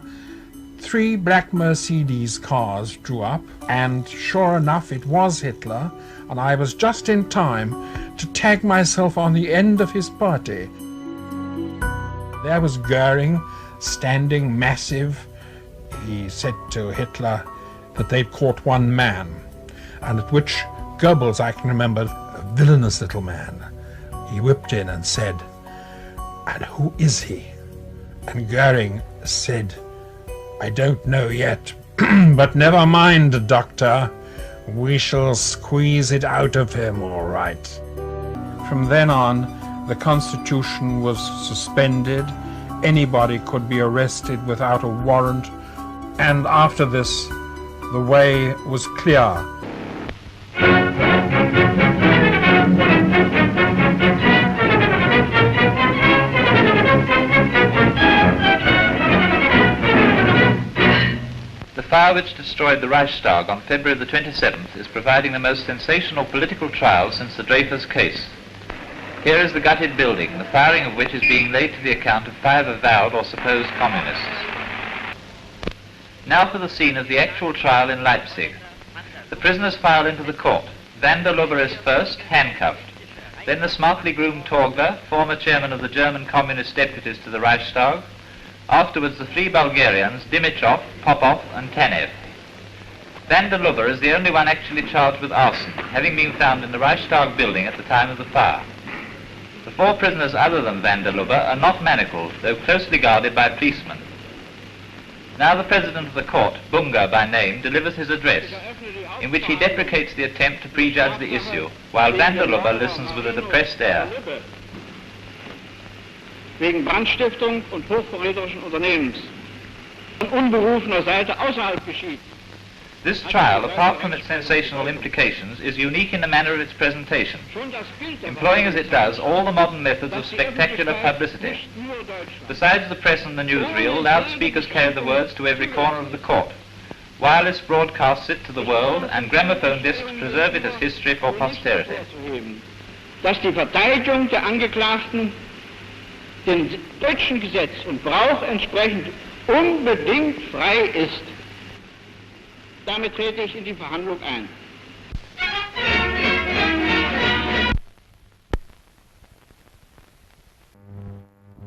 3 black Mercedes cars drew up, and sure enough it was Hitler, and I was just in time to tag myself on the end of his party. There was Goering, standing massive. He said to Hitler that they'd caught 1 man, and at which Goebbels, I can remember, a villainous little man, he whipped in and said, "And who is he?" And Goering said, "I don't know yet, but never mind, doctor, we shall squeeze it out of him all right." From then on, the Constitution was suspended, anybody could be arrested without a warrant, and after this, the way was clear. The fire which destroyed the Reichstag on February the 27th is providing the most sensational political trial since the Dreyfus case. Here is the gutted building, the firing of which is being laid to the account of 5 avowed or supposed communists. Now for the scene of the actual trial in Leipzig. The prisoners file into the court. Van der Lubbe is first handcuffed. Then the smartly groomed Torgler, former chairman of the German Communist deputies to the Reichstag. Afterwards the 3 Bulgarians, Dimitrov, Popov and Tanev. Van der Lubbe is the only one actually charged with arson, having been found in the Reichstag building at the time of the fire. The 4 prisoners other than van der Lubbe are not manacled, though closely guarded by policemen. Now the president of the court, Bunga by name, delivers his address, in which he deprecates the attempt to prejudge the issue, while van der Lubbe listens with a depressed air. Wegen Brandstiftung und hochverräterischen Unternehmens von unberufener Seite außerhalb geschieht. This trial, apart from its sensational implications, is unique in the manner of its presentation, employing as it does all the modern methods of spectacular publicity. Besides the press and the newsreel, loudspeakers carry the words to every corner of the court. Wireless broadcasts it to the world, and gramophone discs preserve it as history for posterity. Dass die Verteidigung der Angeklagten dem deutschen Gesetz und Brauch entsprechend unbedingt frei ist. Damit trete ich in die Verhandlung ein.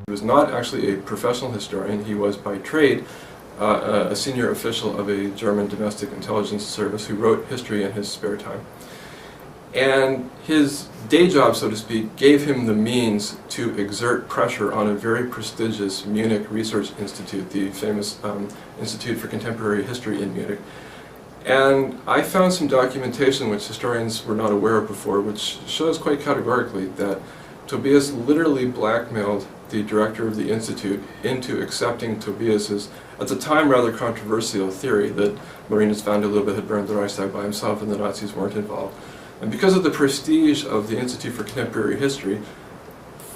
He was not actually a professional historian. He was by trade a senior official of a German domestic intelligence service who wrote history in his spare time. And his day job, so to speak, gave him the means to exert pressure on a very prestigious Munich Research Institute, the famous Institute for Contemporary History in Munich. And I found some documentation which historians were not aware of before, which shows quite categorically that Tobias literally blackmailed the director of the Institute into accepting Tobias's, at the time rather controversial, theory that Marinus van der Lubbe had burned the Reichstag by himself and the Nazis weren't involved. And because of the prestige of the Institute for Contemporary History,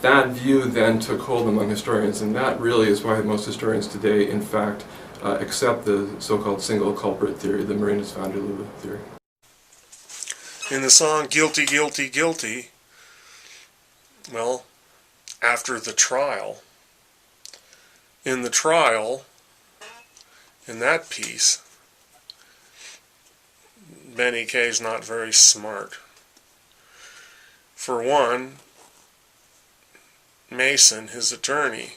that view then took hold among historians, and that really is why most historians today, in fact, accept the so-called single culprit theory, the Marinus van der Lubbe theory. In the song Guilty, Guilty, Guilty, well, after the trial, in the trial, in that piece, Benny Kay's not very smart. For one, Mason, his attorney,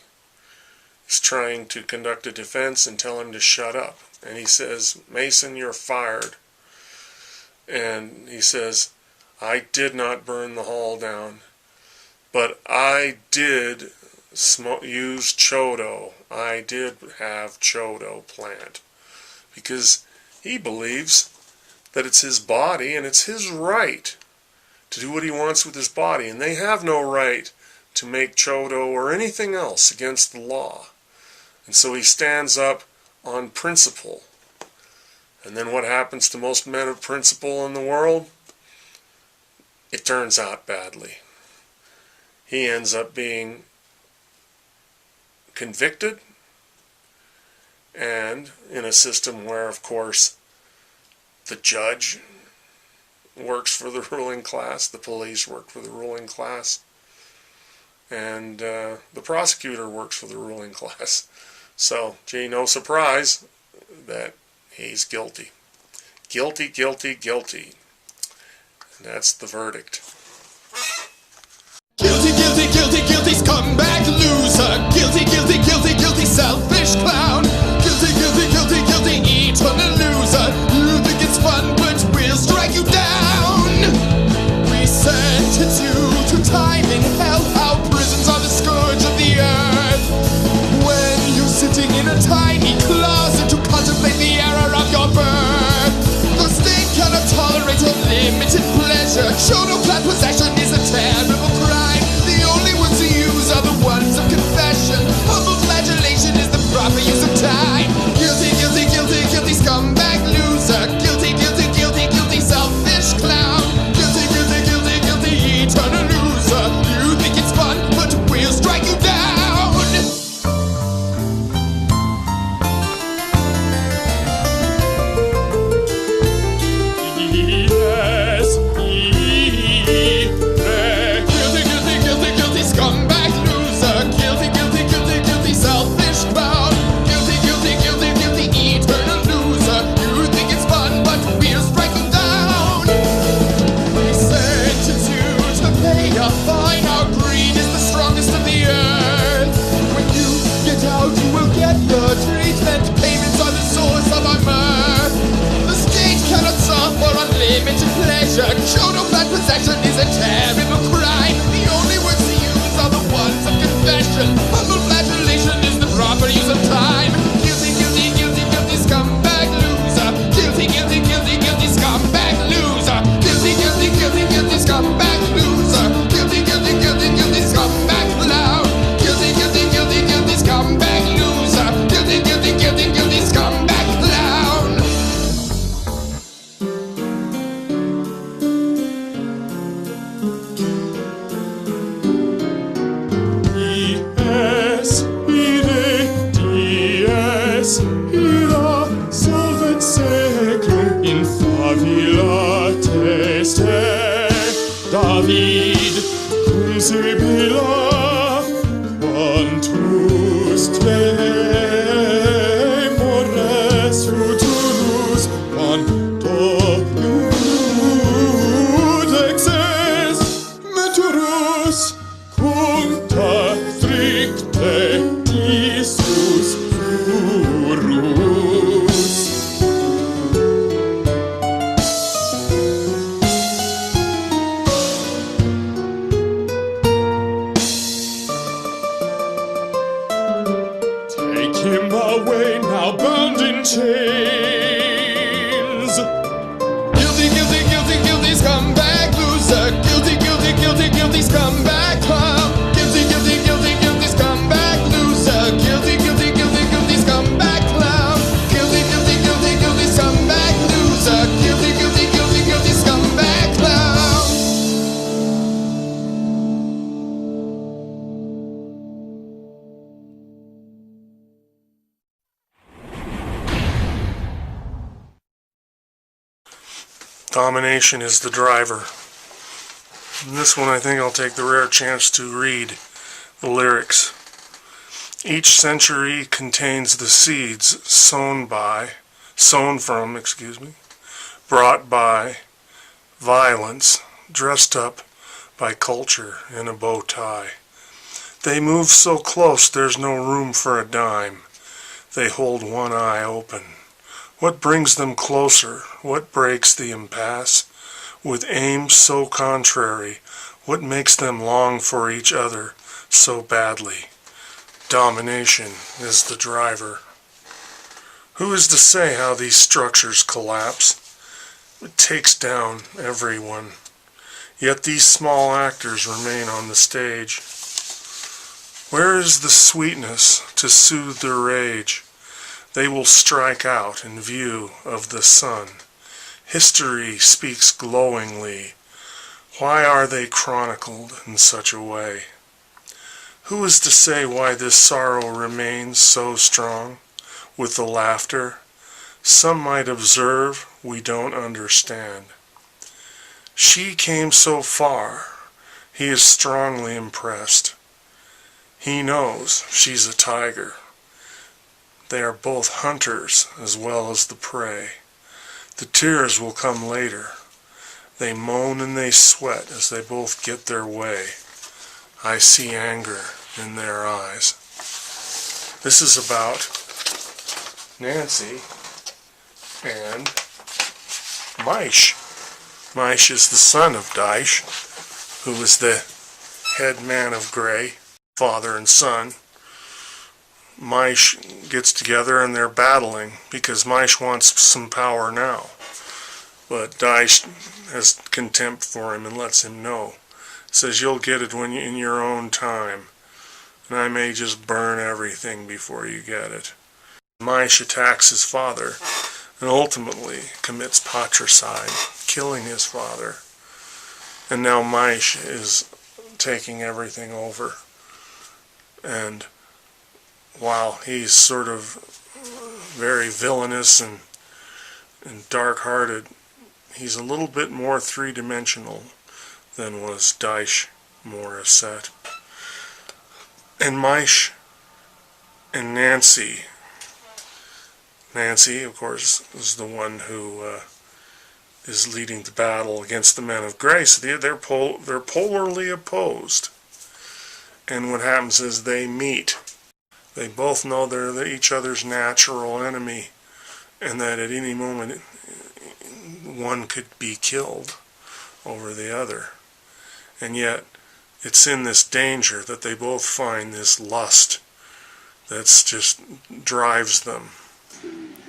is trying to conduct a defense and tell him to shut up. And he says, Mason, you're fired. And he says, I did not burn the hall down, but I did use Chodo. I did have Chodo plant. Because he believes that it's his body and it's his right to do what he wants with his body. And they have no right to make Chodo or anything else against the law. And so he stands up on principle. And then what happens to most men of principle in the world? It turns out badly. He ends up being convicted, and in a system where, of course, the judge works for the ruling class, the police work for the ruling class, and the prosecutor works for the ruling class. So, gee, no surprise that he's guilty. Guilty, guilty, guilty. And that's the verdict. Guilty, guilty, guilty, guilty, scumbag loser. Guilty, guilty, guilty, guilty, selfish clown. Guilty, guilty, guilty, guilty, eternal loser. You think it's fun, but we'll strike you down. We sentence you to time in hell. Our prisons are the scourge of the earth. When you're sitting in a tiny closet to contemplate the error of your birth, the state cannot tolerate unlimited pleasure. Show no plant possession is a terrible crime. The only words to use are the ones of confession. Humble flagellation is the proper use of time. Guilty, guilty, guilty, guilty, scumbag loser. Guilty, guilty, guilty, guilty, selfish clown. Guilty, guilty, guilty, guilty, eternal loser. You think it's fun, but we'll strike you down. Show no bad possession is a terrible crime. The only words to use are the ones of confession. Humble flagellation is the proper use of time. Guilty, guilty, guilty, guilty, scumbag loser. Guilty, guilty, guilty, guilty, scumbag loser. Guilty, guilty, guilty, guilty, scumbag loser. Guilty, guilty, guilty, guilty, scumbag clown. Guilty, guilty, guilty, guilty, scumbag loser. Guilty, guilty, guilty, guilty, scumbag clown. David, cum sibilla, quantus te mores futurus, quanto iudexes meturus, cuncta stricte disus furus. Him away now bound in chains. Guilty, guilty, guilty, guilty, scumbag loser. Guilty, guilty, guilty, guilty, scumbag clown. Guilty, guilty, guilty, guilty, scumbag loser. Guilty, guilty, guilty, guilty, scumbag clown. Guilty, guilty, guilty, guilty, scumbag loser. Guilty, guilty, guilty, guilty, scumbag clown. Domination is the driver. In this one, I think I'll take the rare chance to read the lyrics. Each century contains the seeds sown from, brought by violence, dressed up by culture in a bow tie. They move so close there's no room for a dime. They hold one eye open. What brings them closer? What breaks the impasse? With aims so contrary, what makes them long for each other so badly? Domination is the driver. Who is to say how these structures collapse? It takes down everyone. Yet these small actors remain on the stage. Where is the sweetness to soothe their rage? They will strike out in view of the sun. History speaks glowingly. Why are they chronicled in such a way? Who is to say why this sorrow remains so strong with the laughter? Some might observe, we don't understand. She came so far, he is strongly impressed. He knows she's a tiger. They are both hunters as well as the prey. The tears will come later. They moan and they sweat as they both get their way. I see anger in their eyes. This is about Nancy and Maish. Maish is the son of Daish, who is the head man of Grey, father and son. Maish gets together and they're battling because Maish wants some power now. But Daish has contempt for him and lets him know. Says you'll get it when in your own time, and I may just burn everything before you get it. Maish attacks his father and ultimately commits patricide, killing his father. And now Maish is taking everything over. And while he's sort of very villainous and dark-hearted, he's a little bit more three-dimensional than was Daish Morissette. And Maish and Nancy, of course, is the one who is leading the battle against the men of Grey. So they're polarly opposed. And what happens is they meet. They both know they're each other's natural enemy, and that at any moment one could be killed over the other. And yet it's in this danger that they both find this lust that's just drives them.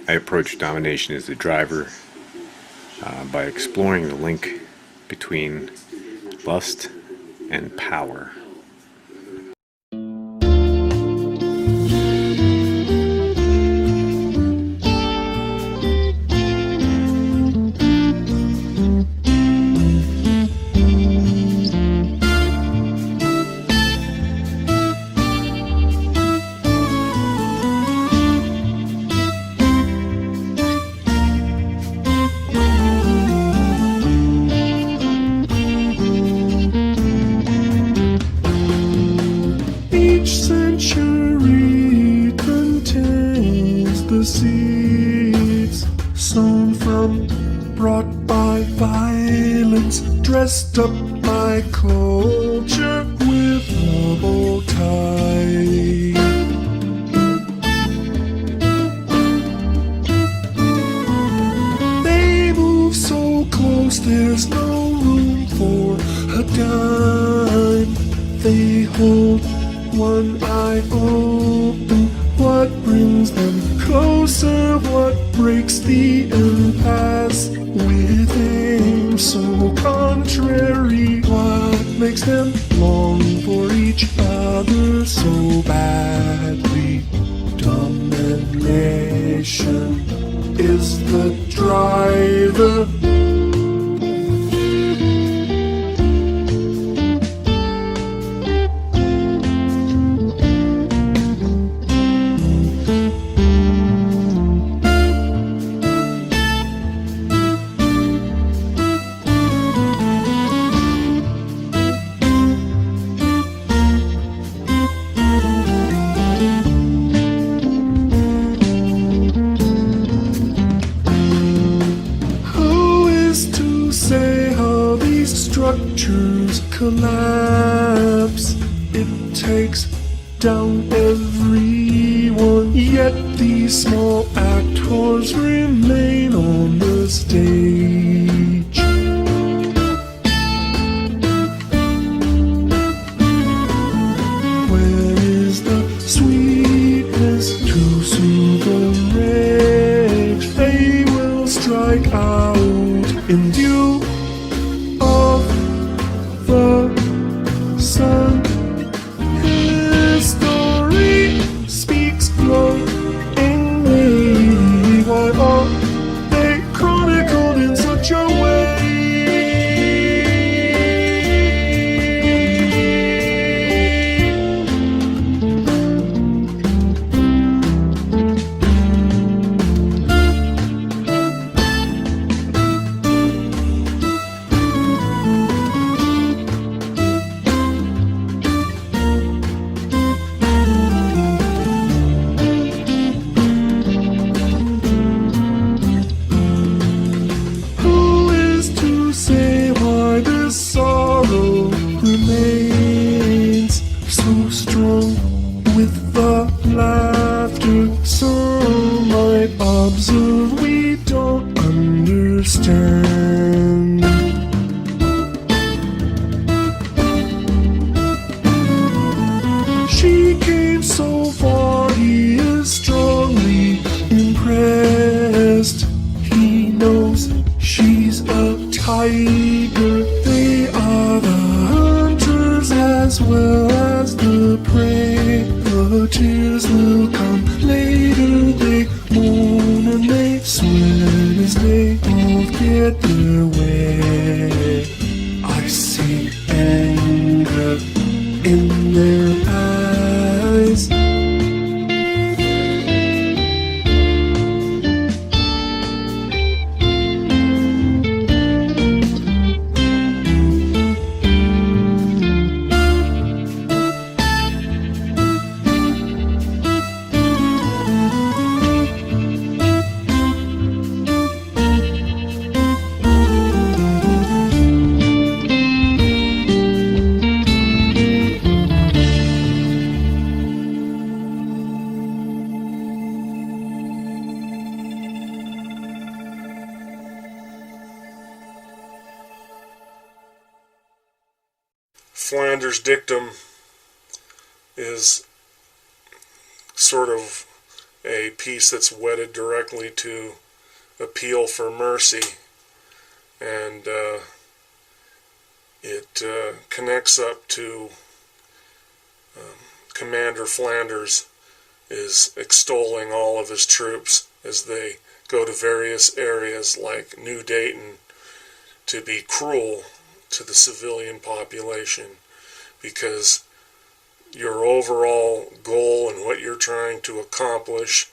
I approach domination as the driver by exploring the link between lust and power. Seeds sown from, brought by violence, dressed up by culture with a bow tie. They move so close there's no room for a dime. They hold one eye open. What brings them closer? What breaks the impasse? With aim so contrary, what makes them long for each other so badly? Domination is the driver. collapse it takes down everyone, yet these small actors remain on the stage. Where is the sweetness to soothe the rage? They will strike out in view of the sun. History speaks glowingly. Why are they chronicled in such a way? Who is to say why this sorrow remains so strong with the laughter? Some might observe we don't understand. She came so far, he is strongly impressed. He knows she's a tiger. They are the hunters as well as the prey. The tears will come later. They moan and they sweat as they both get their way. I see anger in their eyes. Flanders' dictum is sort of a piece that's wedded directly to appeal for mercy, and it connects up to Commander Flanders is extolling all of his troops as they go to various areas like New Dayton to be cruel to the civilian population, because your overall goal and what you're trying to accomplish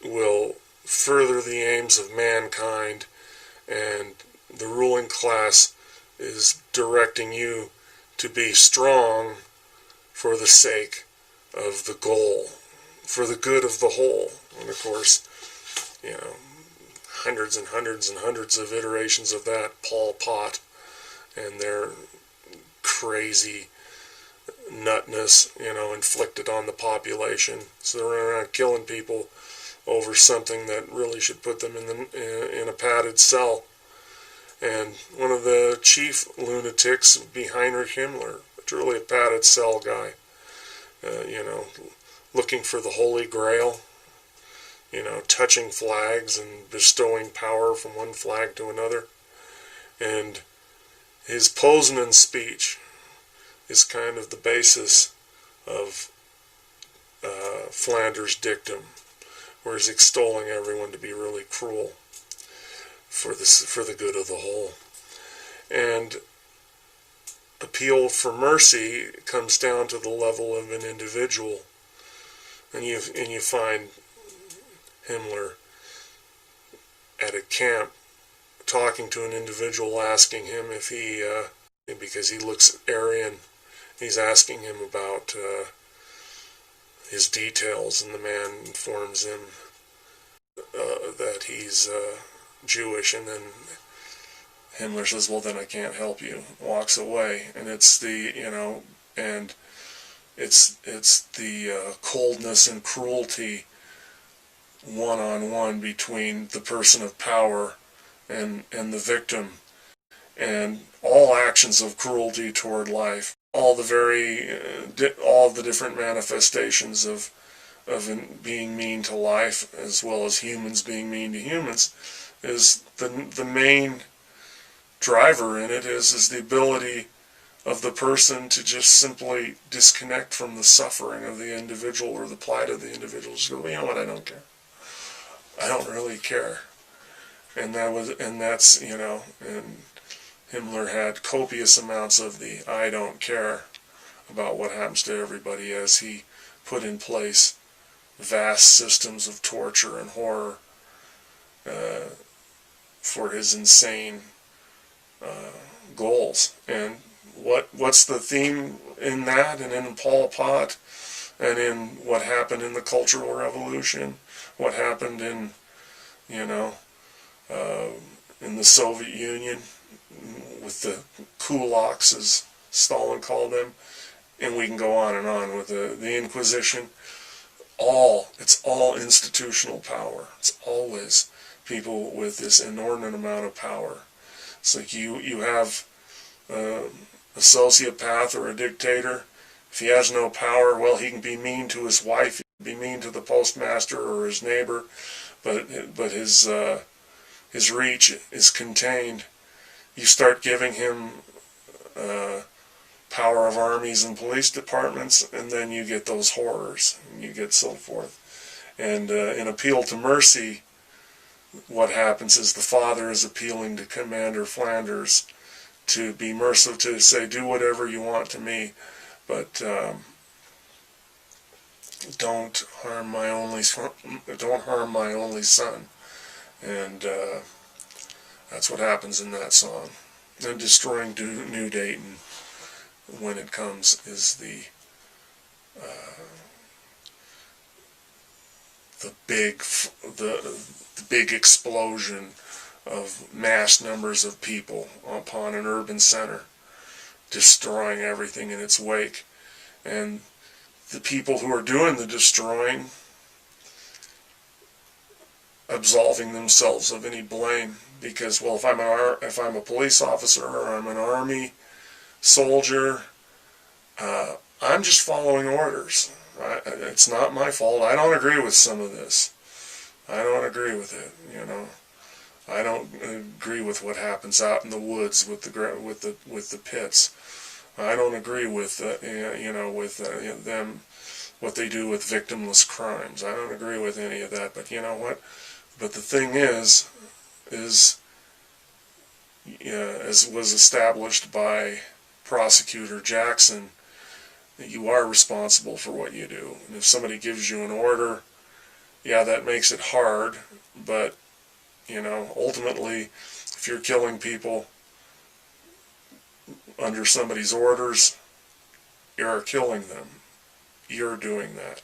will further the aims of mankind, and the ruling class is directing you to be strong for the sake of the goal, for the good of the whole. And of course, you know, hundreds and hundreds and hundreds of iterations of that, Pol Pot and their crazy nutness, you know, inflicted on the population. So they're running around killing people over something that really should put them in a padded cell. And one of the chief lunatics would be Heinrich Himmler, truly a padded cell guy, you know, looking for the Holy Grail, you know, touching flags and bestowing power from one flag to another. And his Poznan speech is kind of the basis of Flanders' dictum, where he's extolling everyone to be really cruel for the good of the whole. And appeal for mercy comes down to the level of an individual, and you find Himmler at a camp talking to an individual, asking him if he, because he looks Aryan, he's asking him about his details, and the man informs him that he's Jewish, and then Himmler says, well, then I can't help you, walks away. And it's the, and it's the coldness and cruelty one-on-one between the person of power and the victim, and all actions of cruelty toward life, all the different manifestations of being mean to life, as well as humans being mean to humans, is the main driver in it is the ability of the person to just simply disconnect from the suffering of the individual or the plight of the individual. Just go, well, you know what, I don't care. I don't really care. And that's, and Himmler had copious amounts of the I don't care about what happens to everybody as he put in place vast systems of torture and horror for his insane goals. And what's the theme in that, and in Pol Pot, and in what happened in the Cultural Revolution, what happened in in the Soviet Union with the kulaks, as Stalin called them, and we can go on and on with the Inquisition. It's all institutional power. It's always people with this inordinate amount of power. It's like you have a sociopath or a dictator. If he has no power, well, he can be mean to his wife, he can be mean to the postmaster or his neighbor, but his reach is contained. You start giving him power of armies and police departments, and then you get those horrors, and you get so forth. And in Appeal to Mercy, what happens is the father is appealing to Commander Flanders to be merciful, to say, do whatever you want to me, but don't harm my only son. And that's what happens in that song. And destroying New Dayton, when it comes, is the big explosion of mass numbers of people upon an urban center, destroying everything in its wake. And the people who are doing the destroying absolving themselves of any blame, because, well, if I'm a police officer or I'm an army soldier, I'm just following orders. It's not my fault. I don't agree with some of this. I don't agree with it. I don't agree with what happens out in the woods with the pits. I don't agree with them, what they do with victimless crimes. I don't agree with any of that. But you know what? But the thing is as was established by Prosecutor Jackson, that you are responsible for what you do. And if somebody gives you an order, yeah, that makes it hard, but ultimately, if you're killing people under somebody's orders, you're killing them. You're doing that.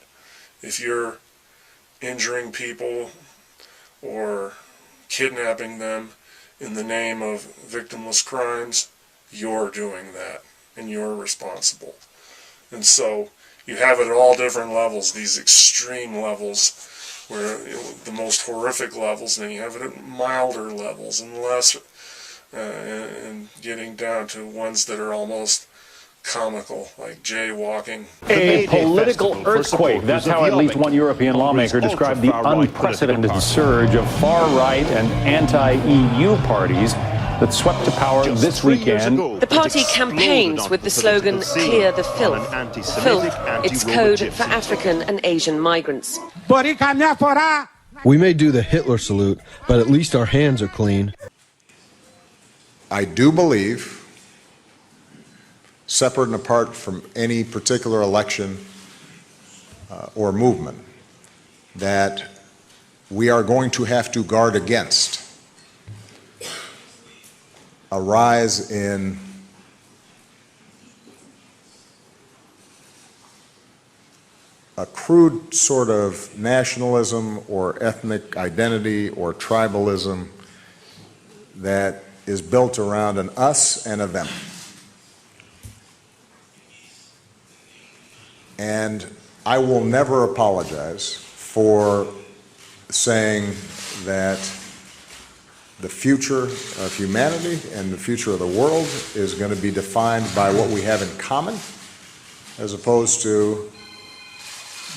If you're injuring people or kidnapping them in the name of victimless crimes, you're doing that, and you're responsible. And so you have it at all different levels, these extreme levels, where the most horrific levels, and then you have it at milder levels and less, and getting down to ones that are almost comical, like jaywalking. A political earthquake. That's how at least one European lawmaker described the unprecedented surge of far-right and anti-EU parties that swept to power this weekend. The party campaigns with the slogan, "Clear the filth." Filth, it's code for African and Asian migrants. We may do the Hitler salute, but at least our hands are clean. I do believe, separate and apart from any particular election or movement, that we are going to have to guard against a rise in a crude sort of nationalism or ethnic identity or tribalism that is built around an us and a them. And I will never apologize for saying that the future of humanity and the future of the world is going to be defined by what we have in common, as opposed to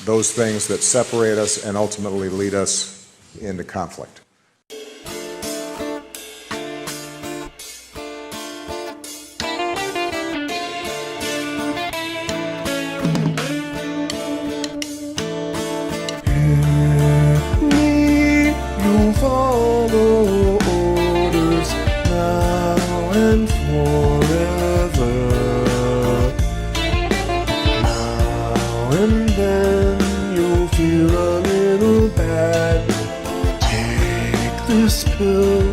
those things that separate us and ultimately lead us into conflict. Follow orders now and forever. Now and then you'll feel a little bad. Take this pill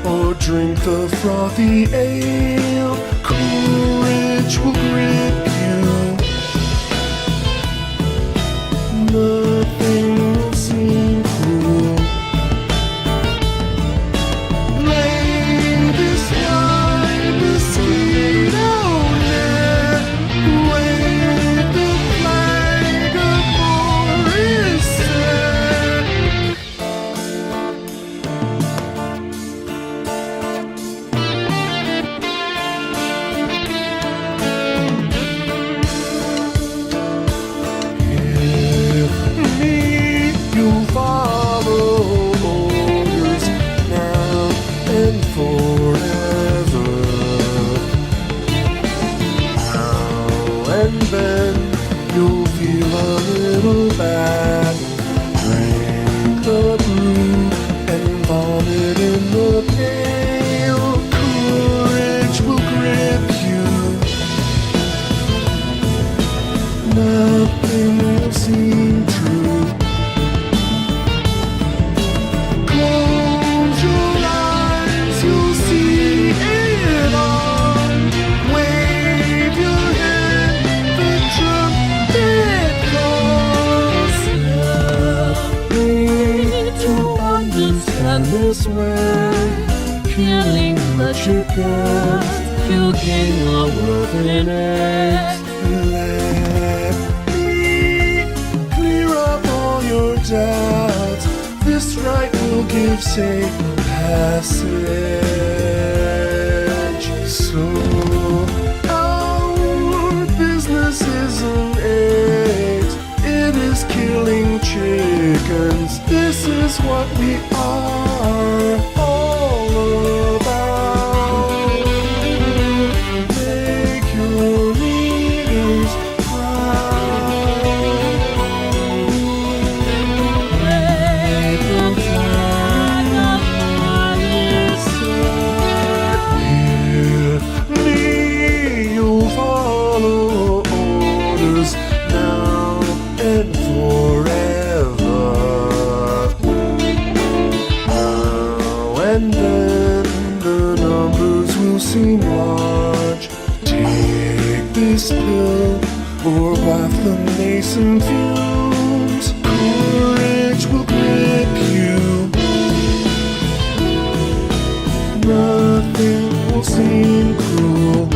or drink the frothy ale. Courage will grip you. Nothing will seem cruel. And then you'll feel a little bad. Drink the brew and vomit in the pail. Courage will grip you. Nothing will seem true. Close your eyes, you'll see it all. Wave your hand. This way, killing the chickens, you gain your worth in it. Let me clear up all your doubts. This rite will give safe passage. So our business isn't eggs, it is killing chickens. This is what we are all about. Make your leaders proud. Wave the flag of With me you'll follow orders now and forever. And then the numbers will seem large. Take this pill or waft the nascent fumes. Courage will grip you. Nothing will seem cruel.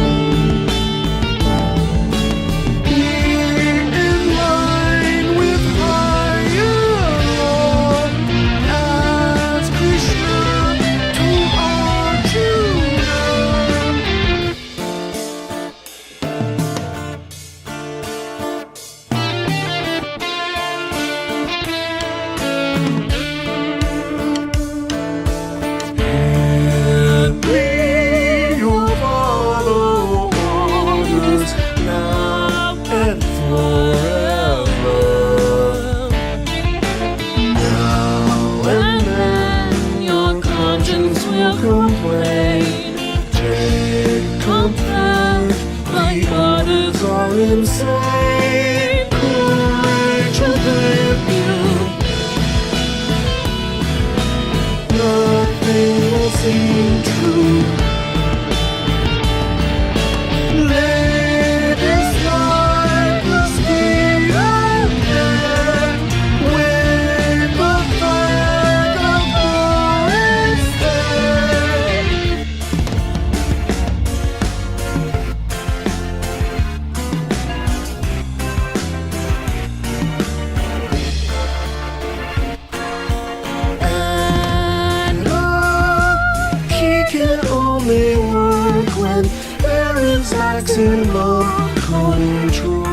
Insane courage will grip you. Nothing will seem true. Let us light the speed of death. Wave the flag of forest. maximum control.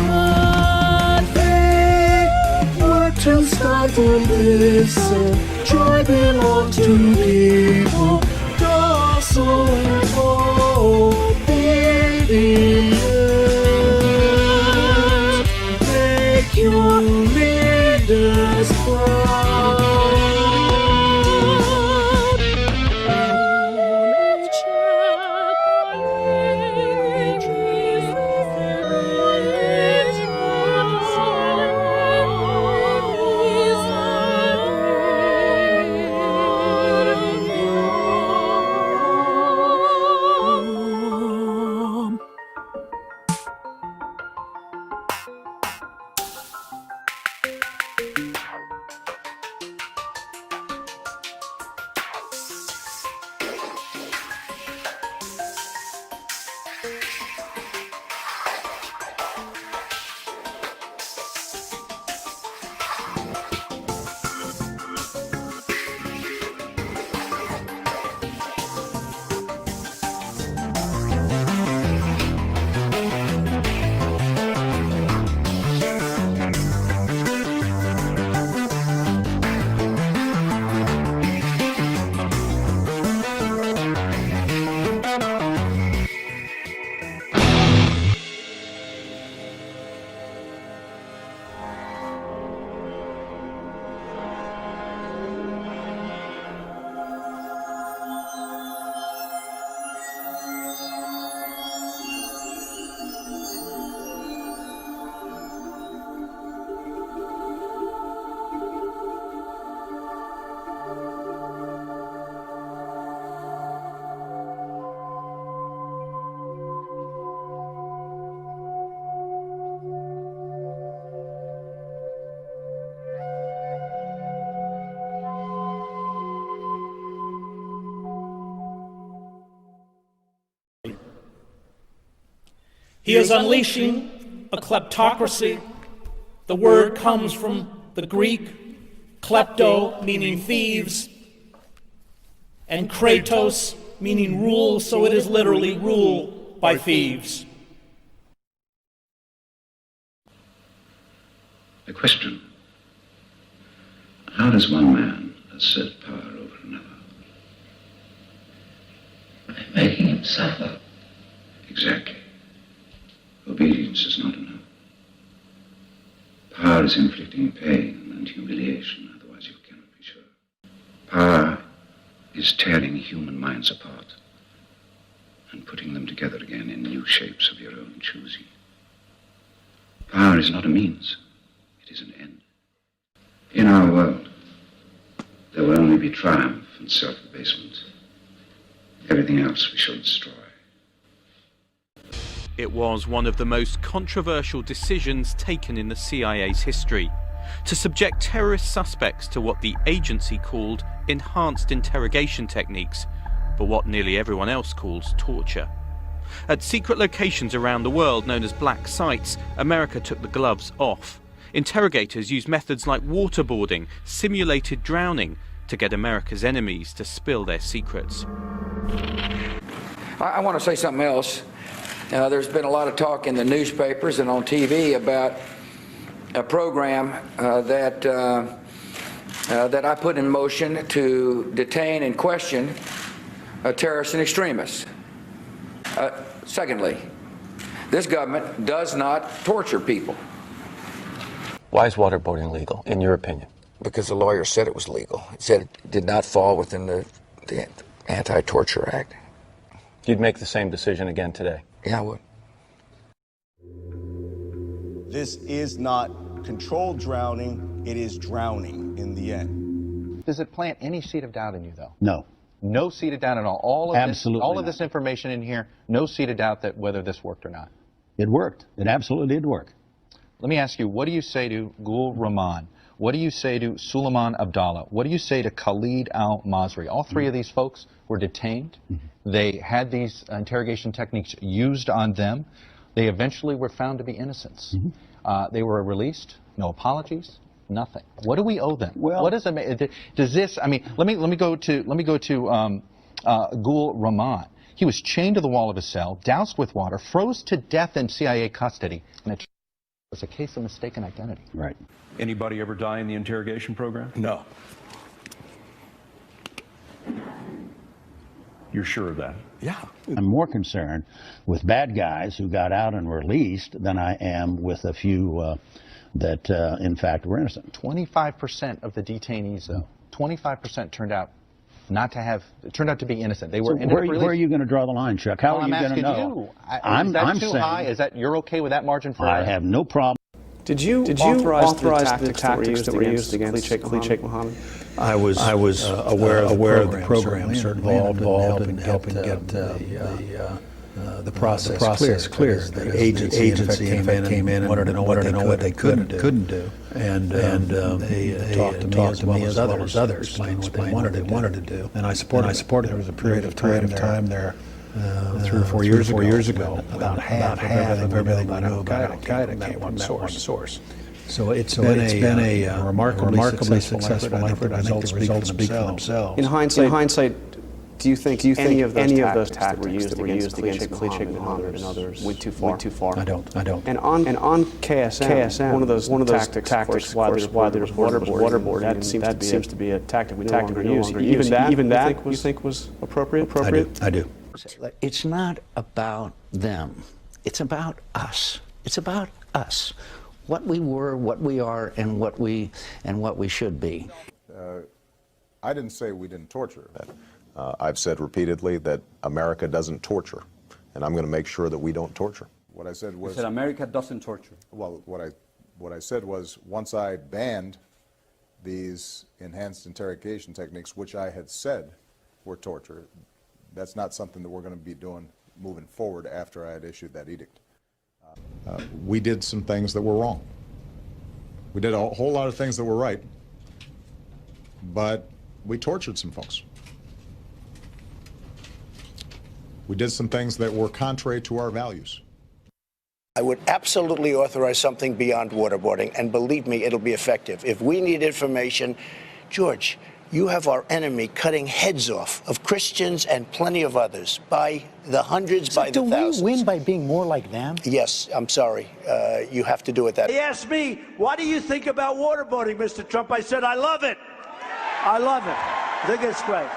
But they were too stark to listen. Joy belongs to people, docile and obedient. Make your leaders proud. He is unleashing a kleptocracy. The word comes from the Greek klepto, meaning thieves, and kratos, meaning rule, so it is literally rule by thieves. A question. How does one man assert power over another? By making him suffer. Exactly. Obedience is not enough. Power is inflicting pain and humiliation, otherwise you cannot be sure. Power is tearing human minds apart and putting them together again in new shapes of your own choosing. Power is not a means, it is an end. In our world, there will only be triumph and self-abasement. Everything else we shall destroy. It was one of the most controversial decisions taken in the CIA's history, to subject terrorist suspects to what the agency called enhanced interrogation techniques, but what nearly everyone else calls torture. At secret locations around the world known as black sites, America took the gloves off. Interrogators used methods like waterboarding, simulated drowning, to get America's enemies to spill their secrets. I want to say something else. There's been a lot of talk in the newspapers and on TV about a program that I put in motion to detain and question terrorists and extremists. Secondly, this government does not torture people. Why is waterboarding legal, in your opinion? Because the lawyer said it was legal. It said it did not fall within the Anti-Torture Act. You'd make the same decision again today? Yeah, I would. This is not controlled drowning, it is drowning in the end. Does it plant any seed of doubt in you, though? No. No seed of doubt at all? Absolutely all of this information in here, no seed of doubt that whether this worked or not? It worked. It absolutely did work. Let me ask you, what do you say to Gul Rahman? What do you say to Suleiman Abdallah? What do you say to Khalid al-Masri? All three of these folks were detained. They had these interrogation techniques used on them. They eventually were found to be innocents. They were released, no apologies, nothing. What do we owe them? Well, what does this? I mean, let me go to Gul Rahman. He was chained to the wall of his cell, doused with water, froze to death in CIA custody, and it was a case of mistaken identity. Right. Anybody ever die in the interrogation program? No. You're sure of that? Yeah. I'm more concerned with bad guys who got out and released than I am with a few that, in fact, were innocent. 25% of the detainees, though, 25% turned out to be innocent. They were So where are you going to draw the line, Chuck? How are you going to know? Is that too high? Is that you're okay with that margin for I have no problem. Did you authorize the tactics that were used against Sheikh Mohammed? I was aware of the program, certainly involved in helping get the process clear. The agency came in and wanted to know what they couldn't do. And they talked to me as well as others, explained what they wanted to do. And I supported. There was a period of time there 3 or 4 years ago, about half of everything we knew about Al-Qaeda came from that one source. So it's been a remarkably successful effort. I think the results speak for themselves. In hindsight, do you think any of those tactics that were used against Sheikh Mohammed and others went too far? I don't. And on KSM, one of those tactics why there's waterboarding, that seems to be a tactic we no longer use. Even that you think was appropriate? I do. It's not about them. It's about us. It's about us. What we were, what we are, and what we should be. I didn't say we didn't torture. I've said repeatedly that America doesn't torture, and I'm going to make sure that we don't torture. What I said was... You said America doesn't torture. Well, what I said was once I banned these enhanced interrogation techniques, which I had said were torture, that's not something that we're going to be doing moving forward after I had issued that edict. We did some things that were wrong. We did a whole lot of things that were right, but we tortured some folks. We did some things that were contrary to our values. I would absolutely authorize something beyond waterboarding, and believe me, it'll be effective. If we need information, George, you have our enemy cutting heads off of Christians and plenty of others by the hundreds, by the thousands. Do we win by being more like them? Yes, I'm sorry. You have to do it that way. He asked me, what do you think about waterboarding, Mr. Trump? I said, I love it. I love it. I think it's great.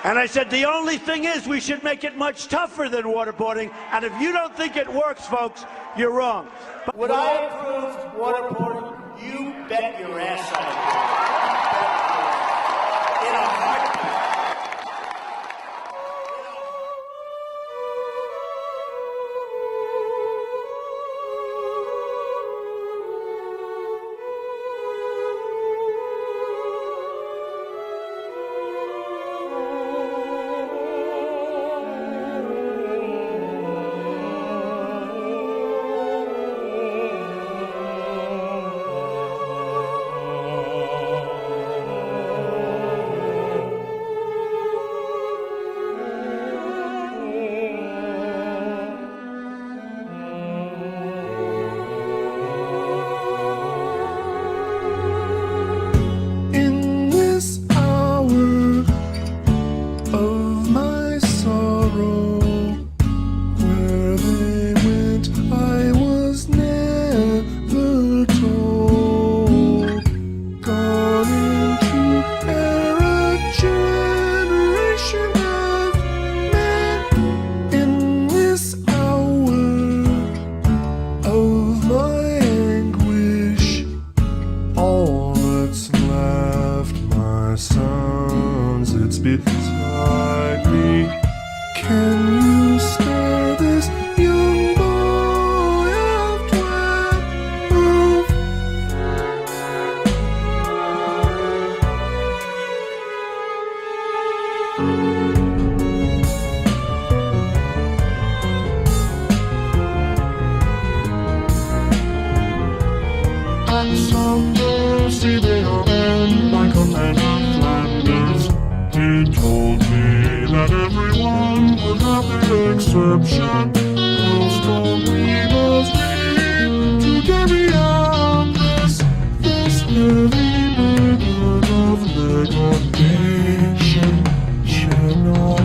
And I said, the only thing is we should make it much tougher than waterboarding. And if you don't think it works, folks, you're wrong. But would I approve waterboarding? You bet your ass I would. In a heartbeat. beside me. Can you spare this young boy of 12? And someday see they are end like a man of Flanders. He told me that everyone would have their exception. How strong we must be to carry out this heavy burden of legalization. Shall not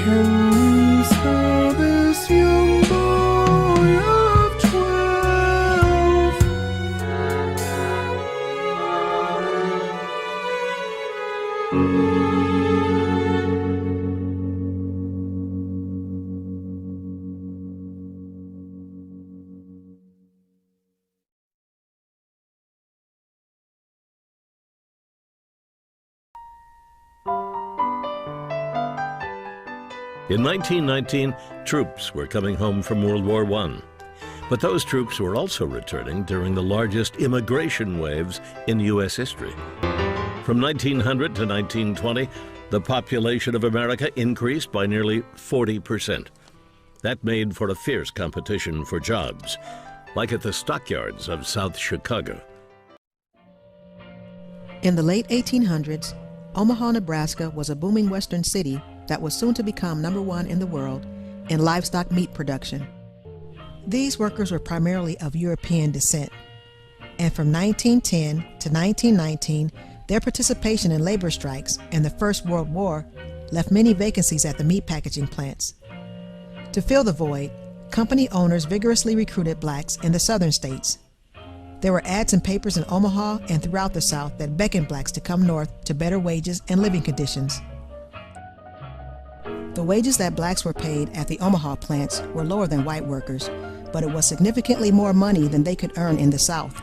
Can you spare this young boy of 12? In 1919, troops were coming home from World War I. But those troops were also returning during the largest immigration waves in U.S. history. From 1900 to 1920, the population of America increased by nearly 40%. That made for a fierce competition for jobs, like at the stockyards of South Chicago. In the late 1800s, Omaha, Nebraska was a booming western city that was soon to become #1 in the world in livestock meat production. These workers were primarily of European descent, and from 1910 to 1919, their participation in labor strikes and the First World War left many vacancies at the meat packaging plants. To fill the void, company owners vigorously recruited blacks in the southern states. There were ads in papers in Omaha and throughout the South that beckoned blacks to come north to better wages and living conditions. The wages that blacks were paid at the Omaha plants were lower than white workers, but it was significantly more money than they could earn in the South.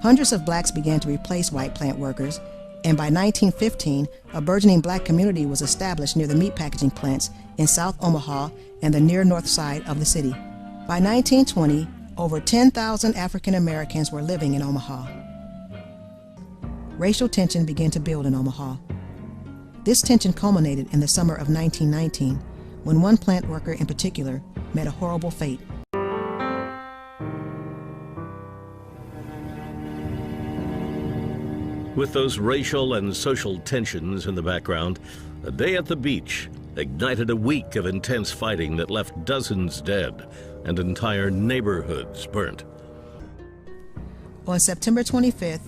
Hundreds of blacks began to replace white plant workers, and by 1915, a burgeoning black community was established near the meat packaging plants in South Omaha and the near north side of the city. By 1920, over 10,000 African Americans were living in Omaha. Racial tension began to build in Omaha. This tension culminated in the summer of 1919, when one plant worker in particular met a horrible fate. With those racial and social tensions in the background, a day at the beach ignited a week of intense fighting that left dozens dead and entire neighborhoods burnt. On September 25,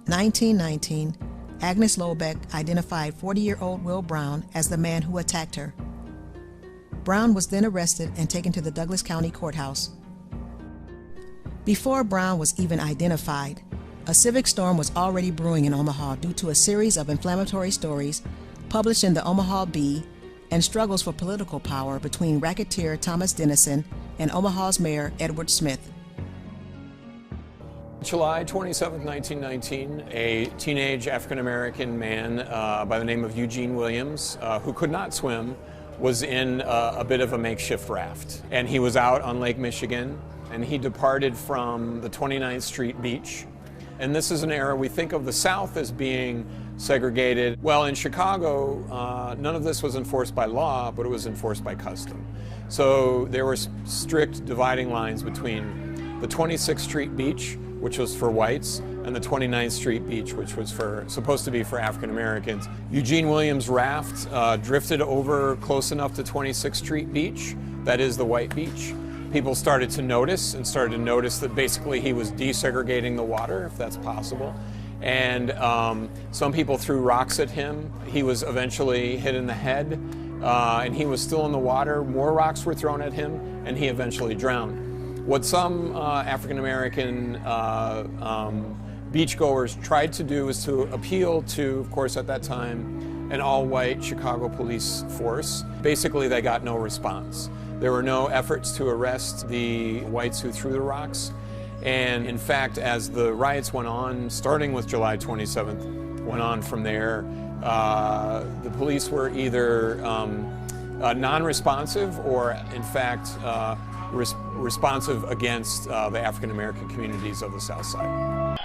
1919, Agnes Lobeck identified 40-year-old Will Brown as the man who attacked her. Brown was then arrested and taken to the Douglas County Courthouse. Before Brown was even identified, a civic storm was already brewing in Omaha due to a series of inflammatory stories published in the Omaha Bee and struggles for political power between racketeer Thomas Dennison and Omaha's mayor Edward Smith. July 27, 1919, a teenage African-American man by the name of Eugene Williams, who could not swim, was in a bit of a makeshift raft. And he was out on Lake Michigan, and he departed from the 29th Street beach. And this is an era we think of the South as being segregated. Well, in Chicago, none of this was enforced by law, but it was enforced by custom. So there were strict dividing lines between the 26th Street beach, which was for whites, and the 29th Street beach, which was supposed to be for African Americans. Eugene Williams' raft drifted over close enough to 26th Street beach, that is the white beach. People started to notice that basically he was desegregating the water, if that's possible. And some people threw rocks at him. He was eventually hit in the head, and he was still in the water. More rocks were thrown at him, and he eventually drowned. What some African-American beachgoers tried to do is to appeal to, of course, at that time, an all-white Chicago police force. Basically, they got no response. There were no efforts to arrest the whites who threw the rocks. And in fact, as the riots went on, starting with July 27th, went on from there, the police were either non-responsive or, in fact, responsive against the African-American communities of the South Side.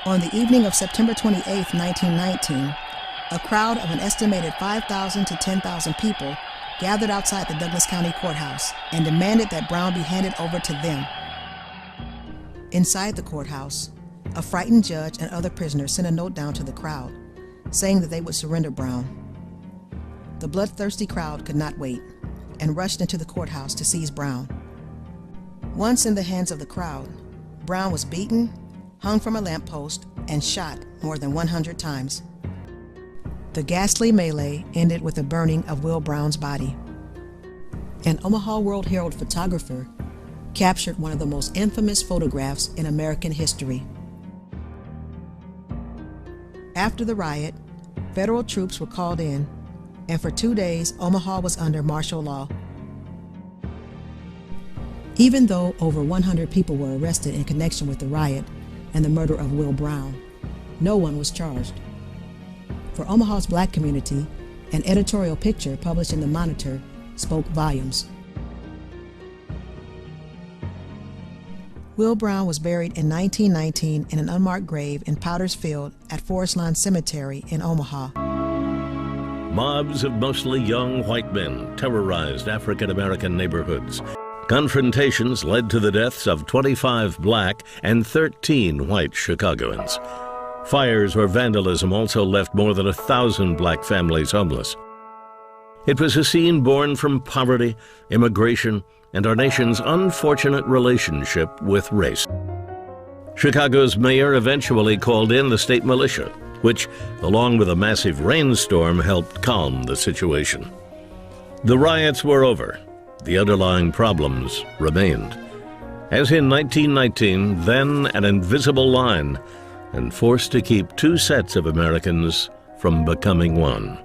On the evening of September 28, 1919, a crowd of an estimated 5,000 to 10,000 people gathered outside the Douglas County Courthouse and demanded that Brown be handed over to them. Inside the courthouse, a frightened judge and other prisoners sent a note down to the crowd, saying that they would surrender Brown. The bloodthirsty crowd could not wait and rushed into the courthouse to seize Brown. Once in the hands of the crowd, Brown was beaten, hung from a lamppost, and shot more than 100 times. The ghastly melee ended with the burning of Will Brown's body. An Omaha World Herald photographer captured one of the most infamous photographs in American history. After the riot, federal troops were called in, and for 2 days, Omaha was under martial law. Even though over 100 people were arrested in connection with the riot and the murder of Will Brown, no one was charged. For Omaha's black community, an editorial picture published in the Monitor spoke volumes. Will Brown was buried in 1919 in an unmarked grave in Powder's Field at Forest Lawn Cemetery in Omaha. Mobs of mostly young white men terrorized African-American neighborhoods. Confrontations led to the deaths of 25 black and 13 white Chicagoans. Fires or vandalism also left more than 1,000 black families homeless. It was a scene born from poverty, immigration, and our nation's unfortunate relationship with race. Chicago's mayor eventually called in the state militia, which, along with a massive rainstorm, helped calm the situation. The riots were over. The underlying problems remained. As in 1919, then an invisible line, and forced to keep two sets of Americans from becoming one.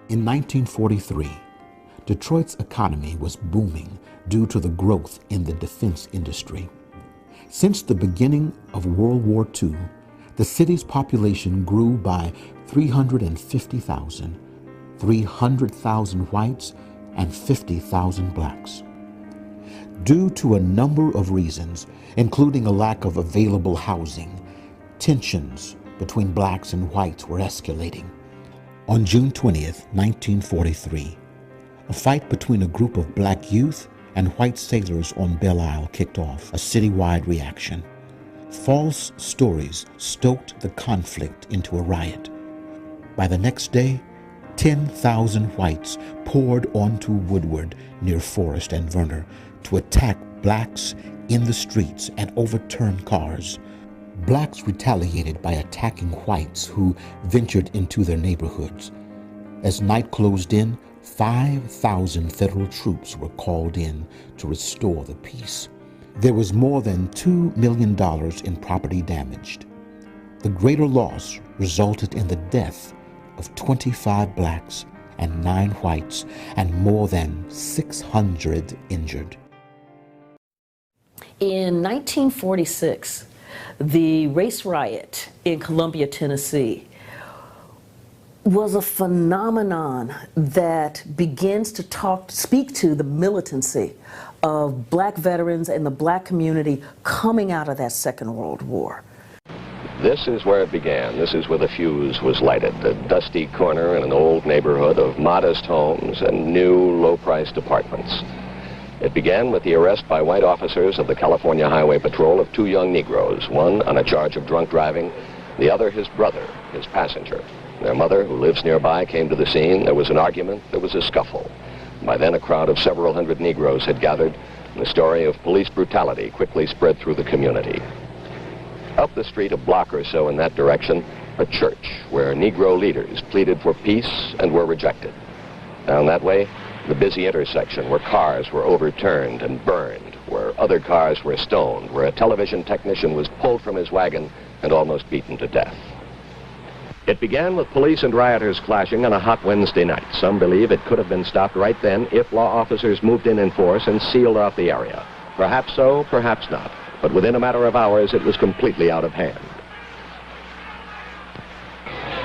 In 1943, Detroit's economy was booming due to the growth in the defense industry. Since the beginning of World War II, the city's population grew by 350,000, 300,000 whites, and 50,000 blacks. Due to a number of reasons, including a lack of available housing, tensions between blacks and whites were escalating. On June 20th, 1943, a fight between a group of black youth and white sailors on Belle Isle kicked off a citywide reaction. False stories stoked the conflict into a riot. By the next day, 10,000 whites poured onto Woodward near Forest and Verner to attack blacks in the streets and overturn cars. Blacks retaliated by attacking whites who ventured into their neighborhoods. As night closed in, 5,000 federal troops were called in to restore the peace. There was more than $2 million in property damaged. The greater loss resulted in the death of 25 blacks and 9 whites and more than 600 injured. In 1946, the race riot in Columbia, Tennessee was a phenomenon that begins to speak to the militancy of black veterans and the black community coming out of that Second World War. This is where it began. This is where the fuse was lighted, a dusty corner in an old neighborhood of modest homes and new low-priced apartments. It began with the arrest by white officers of the California Highway Patrol of 2 young Negroes, one on a charge of drunk driving, the other his brother, his passenger. Their mother, who lives nearby, came to the scene. There was an argument, there was a scuffle. By then a crowd of several hundred Negroes had gathered, and the story of police brutality quickly spread through the community. Up the street a block or so in that direction, a church where Negro leaders pleaded for peace and were rejected. Down that way, the busy intersection where cars were overturned and burned, where other cars were stoned, where a television technician was pulled from his wagon and almost beaten to death. It began with police and rioters clashing on a hot Wednesday night. Some believe it could have been stopped right then if law officers moved in force and sealed off the area. Perhaps so, perhaps not. But within a matter of hours, it was completely out of hand.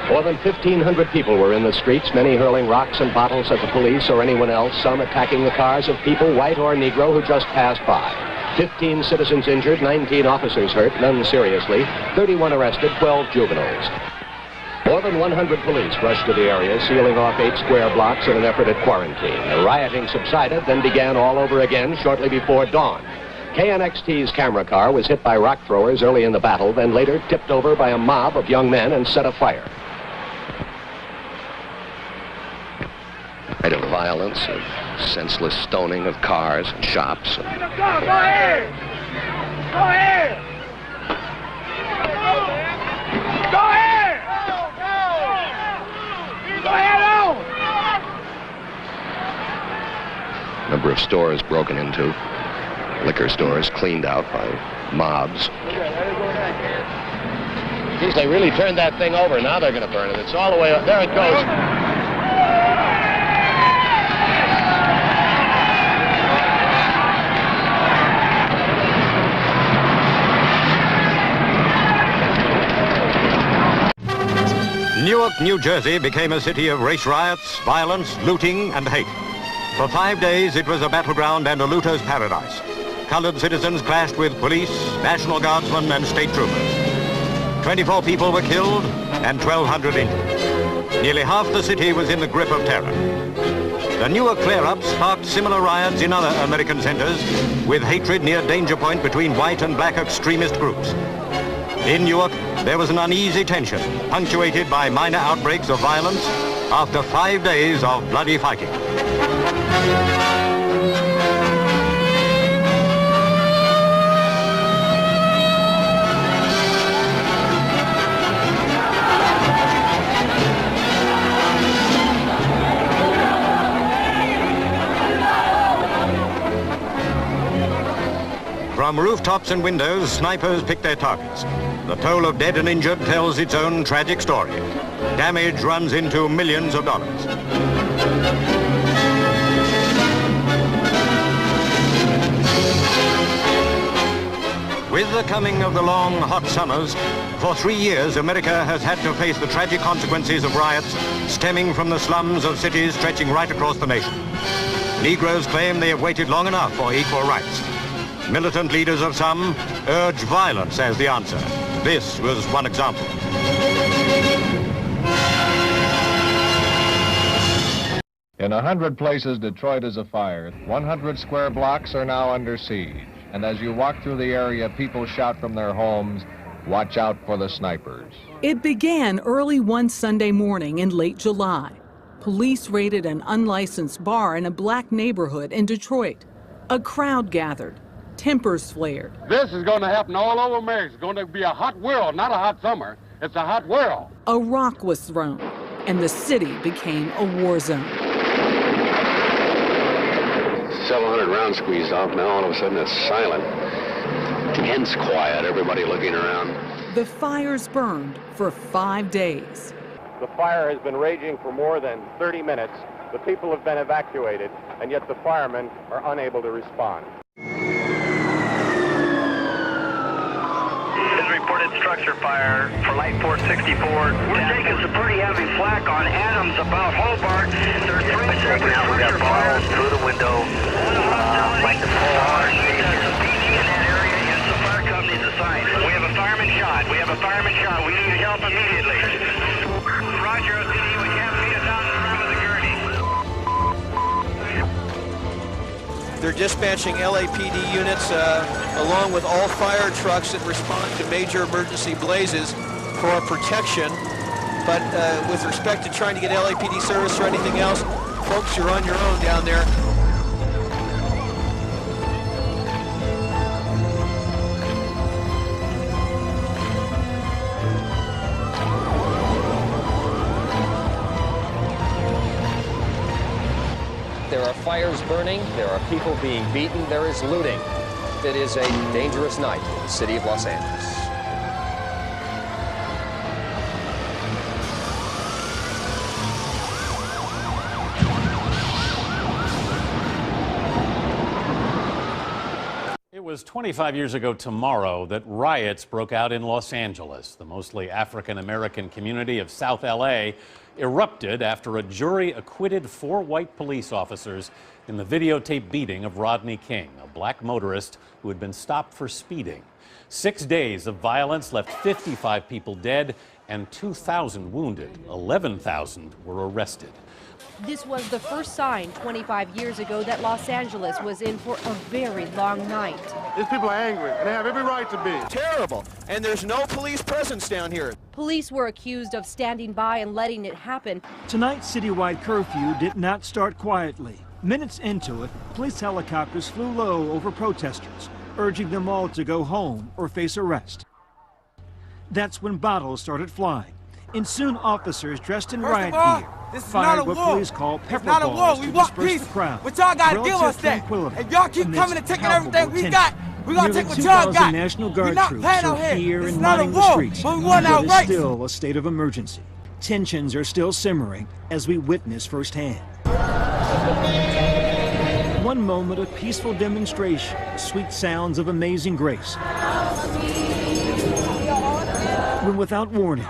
More than 1,500 people were in the streets, many hurling rocks and bottles at the police or anyone else, some attacking the cars of people, white or Negro, who just passed by. 15 citizens injured, 19 officers hurt, none seriously, 31 arrested, 12 juveniles. More than 100 police rushed to the area, sealing off 8 square blocks in an effort at quarantine. The rioting subsided, then began all over again shortly before dawn. KNXT's camera car was hit by rock throwers early in the battle, then later tipped over by a mob of young men and set afire. Night of violence, of senseless stoning of cars and shops. Go ahead! Go ahead! Go ahead! A number of stores broken into, liquor stores cleaned out by mobs. Geez, they really turned that thing over. Now they're going to burn it. It's all the way up. There it goes. Newark, New Jersey became a city of race riots, violence, looting, and hate. For 5 days, it was a battleground and a looter's paradise. Colored citizens clashed with police, National Guardsmen, and state troopers. 24 people were killed and 1,200 injured. Nearly half the city was in the grip of terror. The Newark flare-up sparked similar riots in other American centers, with hatred near danger point between white and black extremist groups. In Newark, there was an uneasy tension, punctuated by minor outbreaks of violence after 5 days of bloody fighting. From rooftops and windows, snipers picked their targets. The toll of dead and injured tells its own tragic story. Damage runs into millions of dollars. With the coming of the long, hot summers, for 3 years, America has had to face the tragic consequences of riots stemming from the slums of cities stretching right across the nation. Negroes claim they have waited long enough for equal rights. Militant leaders of some urge violence as the answer. This was one example. In 100 places, Detroit is afire. 100 square blocks are now under siege. And as you walk through the area, people shout from their homes, "Watch out for the snipers." It began early one Sunday morning in late July. Police raided an unlicensed bar in a black neighborhood in Detroit. A crowd gathered. Tempers flared. This is going to happen all over America. It's going to be a hot world, not a hot summer. It's a hot world. A rock was thrown, and the city became a war zone. Several hundred rounds squeezed off. Now all of a sudden it's silent. Tense quiet, everybody looking around. The fires burned for 5 days. The fire has been raging for more than 30 minutes. The people have been evacuated, and yet the firemen are unable to respond. Reported structure fire for Light 464. We're taking some pretty heavy flak on Adams about Hobart. There's 3 separate structure fires through the window. Like the fire. There's a PD in that area and some fire companies assigned. We have a fireman shot. We have a fireman shot. We need help immediately. Roger, PD. We can't beat us out in front of the gurney. They're dispatching LAPD units along with all fire trucks that respond to major emergency blazes for protection. But with respect to trying to get LAPD service or anything else, folks, you're on your own down there. There are fires burning, there are people being beaten, there is looting. It is a dangerous night in the city of Los Angeles. It was 25 years ago tomorrow that riots broke out in Los Angeles. The mostly African-American community of South LA erupted after a jury acquitted 4 white police officers in the videotape beating of Rodney King, a black motorist who had been stopped for speeding. 6 days of violence left 55 people dead and 2,000 wounded. 11,000 were arrested. This was the first sign 25 years ago that Los Angeles was in for a very long night. These people are angry, and they have every right to be. Terrible. And there's no police presence down here. Police were accused of standing by and letting it happen. Tonight's citywide curfew did not start quietly. Minutes into it, police helicopters flew low over protesters, urging them all to go home or face arrest. That's when bottles started flying. And soon officers dressed in First riot of all, gear this is fired not a what war. police call It's pepper not a war. balls We to want disperse peace. the crowd. But y'all gotta give Relative us that. tranquility If y'all keep amidst coming and taking everything we palpable got, we gonna Nearly take what y'all 2,000 got. National We're Guard not troops playing are out here. here This and is not a lining the war, streets, but we want our it's rights. still a state of emergency. Tensions are still simmering as we witness firsthand. One moment of peaceful demonstration, the sweet sounds of Amazing Grace. When without warning.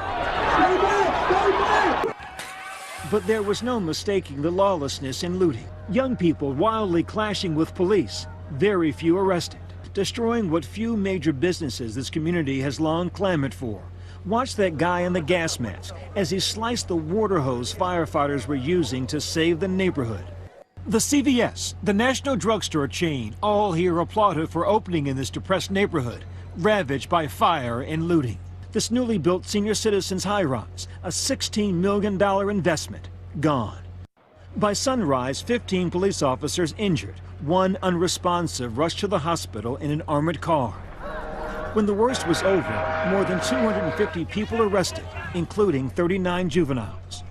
But there was no mistaking the lawlessness and looting. Young people wildly clashing with police, very few arrested, destroying what few major businesses this community has long clamored for. Watch that guy in the gas mask as he sliced the water hose firefighters were using to save the neighborhood. The CVS, the national drugstore chain, all here applauded for opening in this depressed neighborhood, ravaged by fire and looting. This newly built senior citizens high-rise, a $16 million investment, gone. By sunrise, 15 police officers injured. One unresponsive rushed to the hospital in an armored car. When the worst was over, more than 250 people arrested, including 39 juveniles.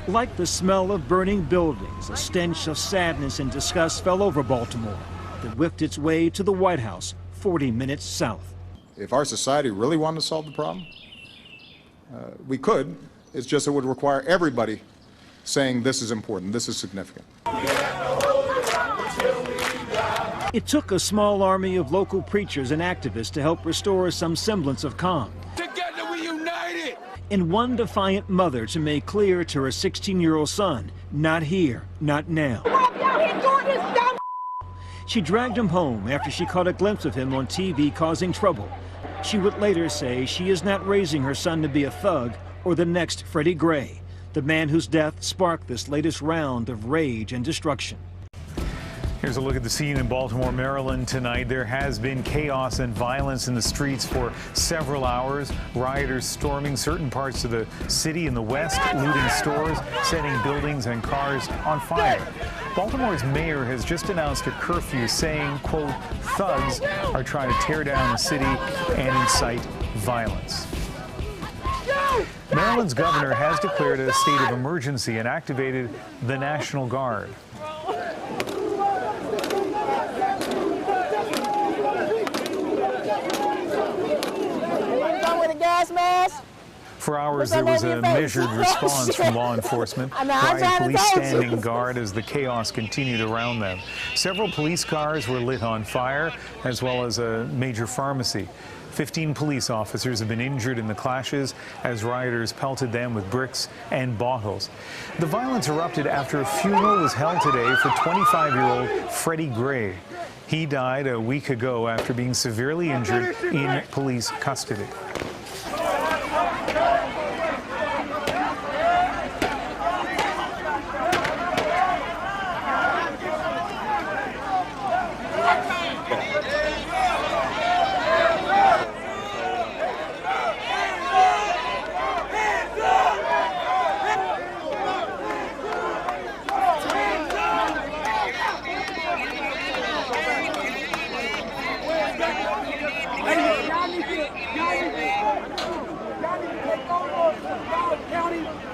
Like the smell of burning buildings, a stench of sadness and disgust fell over Baltimore that whipped its way to the White House 40 minutes south. If our society really wanted to solve the problem, we could. It's just it would require everybody saying this is important, this is significant. It took a small army of local preachers and activists to help restore some semblance of calm. Together we united! And one defiant mother to make clear to her 16-year-old son, not here, not now. She dragged him home after she caught a glimpse of him on TV causing trouble. She would later say she is not raising her son to be a thug or the next Freddie Gray, the man whose death sparked this latest round of rage and destruction. Here's a look at the scene in Baltimore, Maryland tonight. There has been chaos and violence in the streets for several hours. Rioters storming certain parts of the city in the west, looting stores, setting buildings and cars on fire. Baltimore's mayor has just announced a curfew saying, quote, thugs are trying to tear down the city and incite violence. Maryland's governor has declared a state of emergency and activated the National Guard. For hours, there was a measured response from law enforcement. Riot police standing guard as the chaos continued around them. Several police cars were lit on fire, as well as a major pharmacy. 15 police officers have been injured in the clashes as rioters pelted them with bricks and bottles. The violence erupted after a funeral was held today for 25-year-old Freddie Gray. He died a week ago after being severely injured in police custody.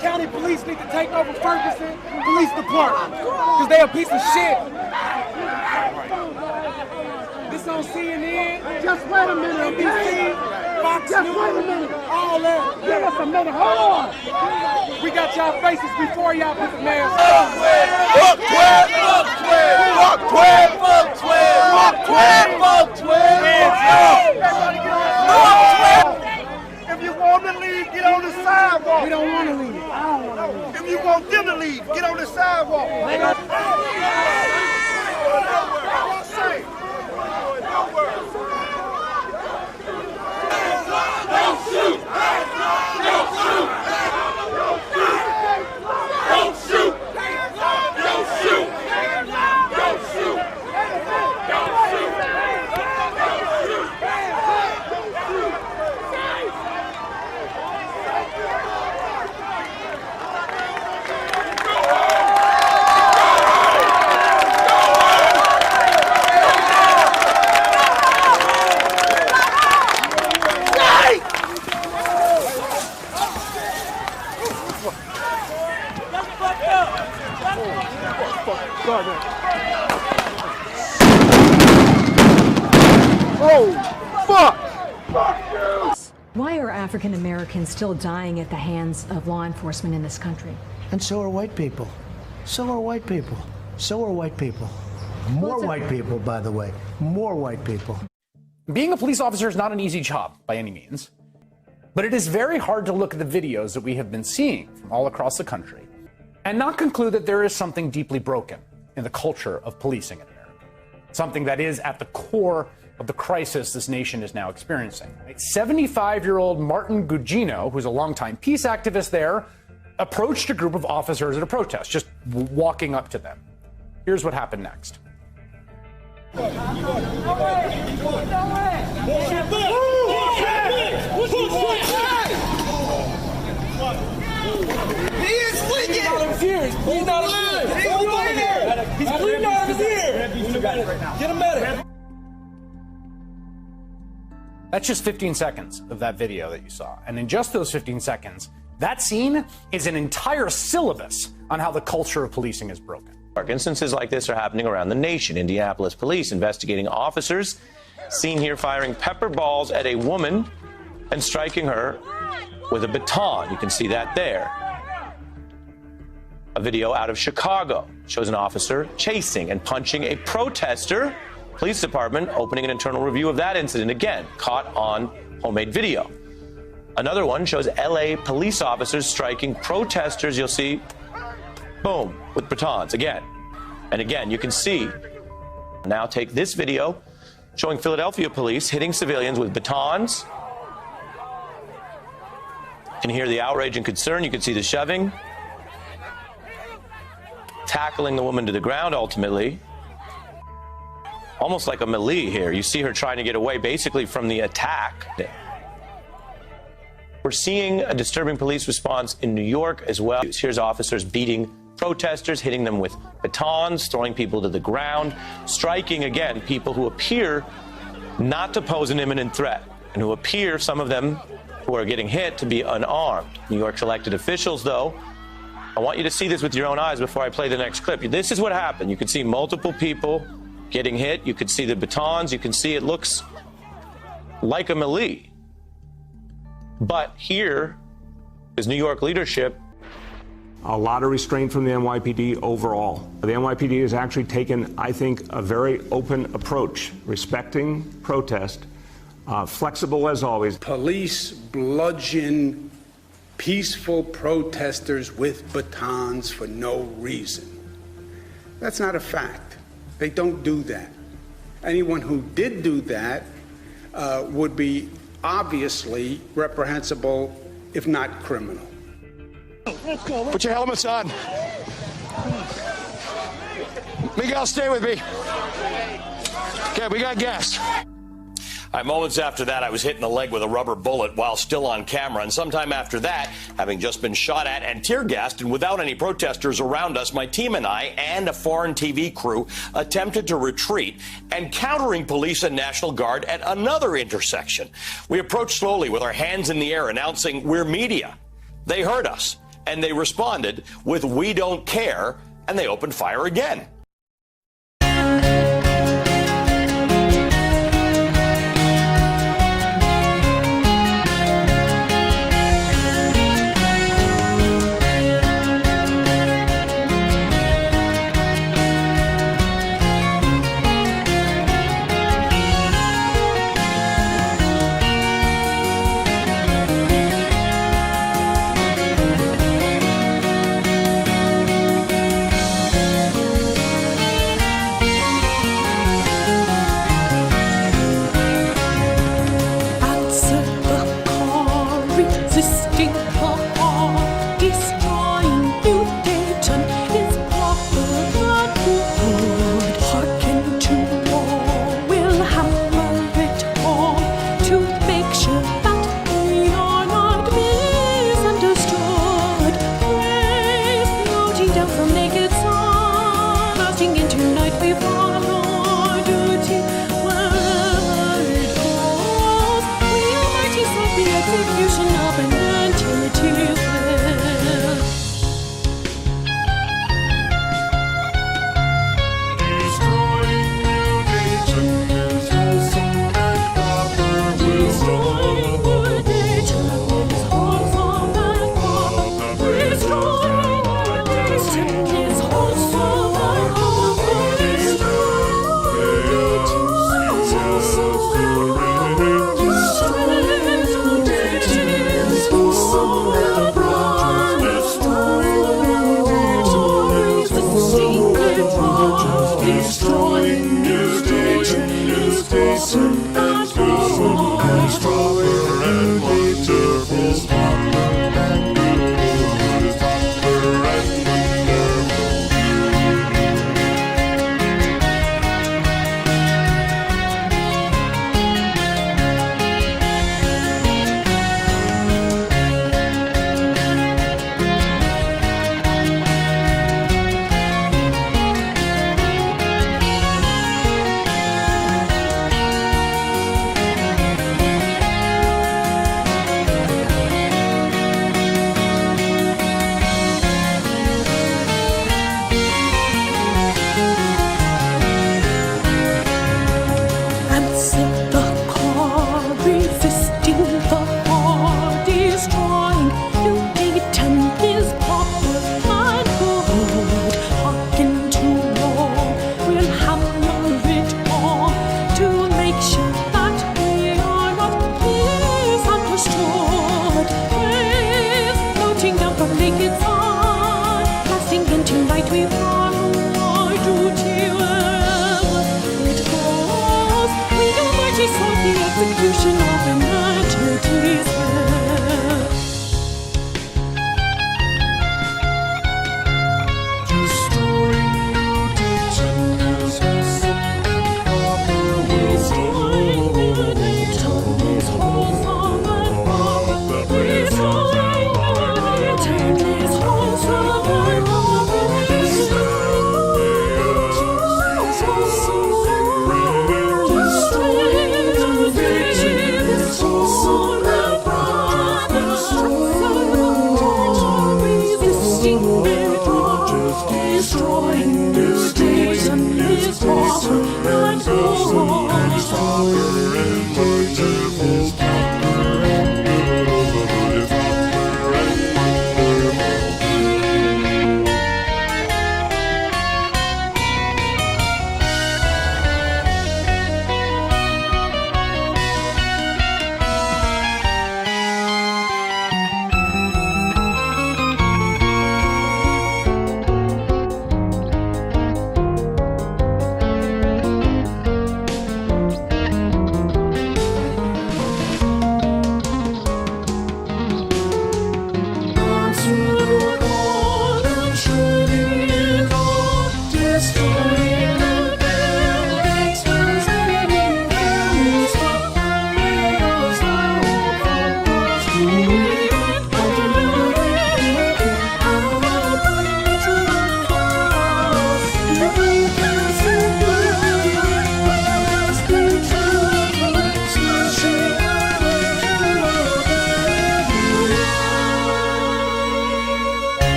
County police need to take over Ferguson Police Department because they a piece of shit. This on CNN. Just wait a minute. NBC, Fox News, wait a minute. All that. Give us a minute. Hold on. We got y'all faces before y'all put the masks on. Fuck 12, fuck 12, fuck 12, fuck 12, fuck 12, fuck 12. If you want to leave, get on the sidewalk. We don't want to leave. I don't want to leave. If you want them to leave, get on the sidewalk. Don't shoot! Don't shoot! Don't shoot! Oh, fuck! Fuck you! Why are African Americans still dying at the hands of law enforcement in this country? And so are white people. So are white people. So are white people. More white people, by the way. More white people. Being a police officer is not an easy job by any means, but it is very hard to look at the videos that we have been seeing from all across the country and not conclude that there is something deeply broken in the culture of policing in America, something that is at the core of the crisis this nation is now experiencing. 75-year-old Martin Gugino, who's a longtime peace activist there, approached a group of officers at a protest, just walking up to them. Here's what happened next. He is leaking! He's not of his ears! He's not of his ears! He's bleeding out of his ears! Get him better! That's just 15 seconds of that video that you saw. And in just those 15 seconds, that scene is an entire syllabus on how the culture of policing is broken. Instances like this are happening around the nation. Indianapolis police investigating officers seen here firing pepper balls at a woman and striking her with a baton. You can see that there. A video out of Chicago shows an officer chasing and punching a protester. Police department opening an internal review of that incident, again, caught on homemade video. Another one shows LA police officers striking protesters. You'll see, boom, with batons again. And again, you can see. Now take this video showing Philadelphia police hitting civilians with batons. You can hear the outrage and concern. You can see the shoving. Tackling the woman to the ground ultimately. Almost like a melee here. You see her trying to get away basically from the attack. We're seeing a disturbing police response in New York as well. Here's officers beating protesters, hitting them with batons, throwing people to the ground, striking, again, people who appear not to pose an imminent threat and who appear, some of them who are getting hit, to be unarmed. New York's elected officials, though, I want you to see this with your own eyes before I play the next clip. This is what happened. You can see multiple people getting hit. You can see the batons. You can see it looks like a melee. But here is New York leadership. A lot of restraint from the NYPD overall. The NYPD has actually taken, I think, a very open approach, respecting protest, flexible as always. Police bludgeon peaceful protesters with batons for no reason. That's not a fact. They don't do that. Anyone who did do that would be obviously reprehensible, if not criminal. Put your helmets on. Miguel, stay with me. Okay, we got gas. Moments after that, I was hit in the leg with a rubber bullet while still on camera. And sometime after that, having just been shot at and tear gassed and without any protesters around us, my team and I and a foreign TV crew attempted to retreat, encountering police and National Guard at another intersection. We approached slowly with our hands in the air, announcing, "We're media." They heard us, and they responded with, "We don't care," and they opened fire again. destroying New Dayton, New Dayton, and beautiful, and stronger and wonderful, stronger and beautiful, stronger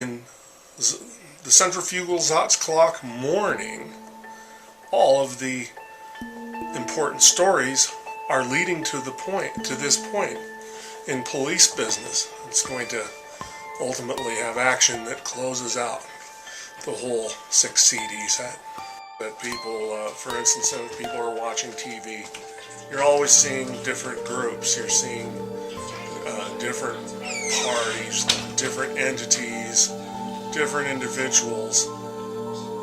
and the centrifugal Zotz clock morning, all of the important stories are leading to this point in police business. It's going to ultimately have action that closes out the whole 6 CDs that people, for instance, if people are watching TV, you're always seeing different groups. You're seeing different parties, different entities, different individuals,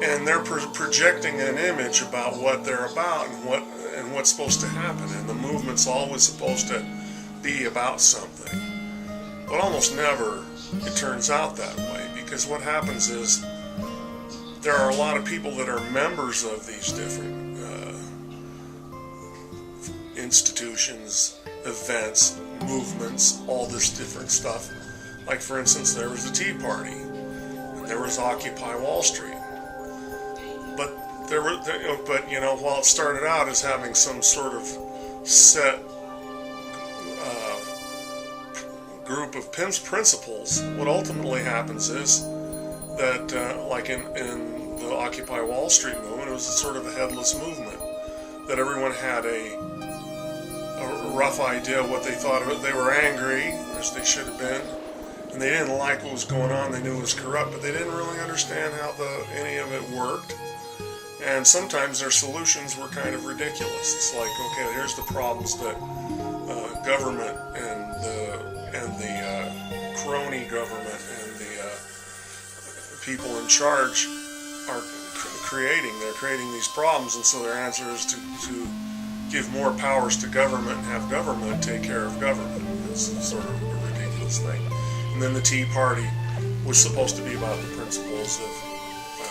and they're projecting an image about what they're about and what's supposed to happen, and the movement's always supposed to be about something. But almost never it turns out that way, because what happens is there are a lot of people that are members of these different institutions, events, movements, all this different stuff. Like, for instance, there was the Tea Party, and there was Occupy Wall Street. But while it started out as having some sort of set group of principles, what ultimately happens is that, like in the Occupy Wall Street movement, it was a sort of a headless movement, that everyone had a rough idea of what they thought of it. They were angry, as they should have been, and they didn't like what was going on. They knew it was corrupt, but they didn't really understand how any of it worked. And sometimes their solutions were kind of ridiculous. It's like, okay, here's the problems that government and the crony government and the people in charge are creating. They're creating these problems, and so their answer is to give more powers to government and have government take care of government. It's sort of a ridiculous thing. And then the Tea Party was supposed to be about the principles of,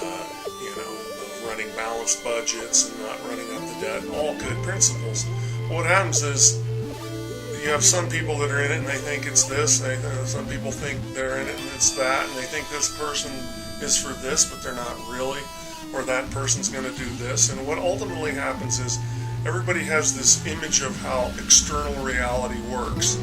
of running balanced budgets and not running up the debt. All good principles. But what happens is you have some people that are in it and they think it's this. Some people think they're in it and it's that, and they think this person is for this, but they're not really. Or that person's going to do this. And what ultimately happens is everybody has this image of how external reality works,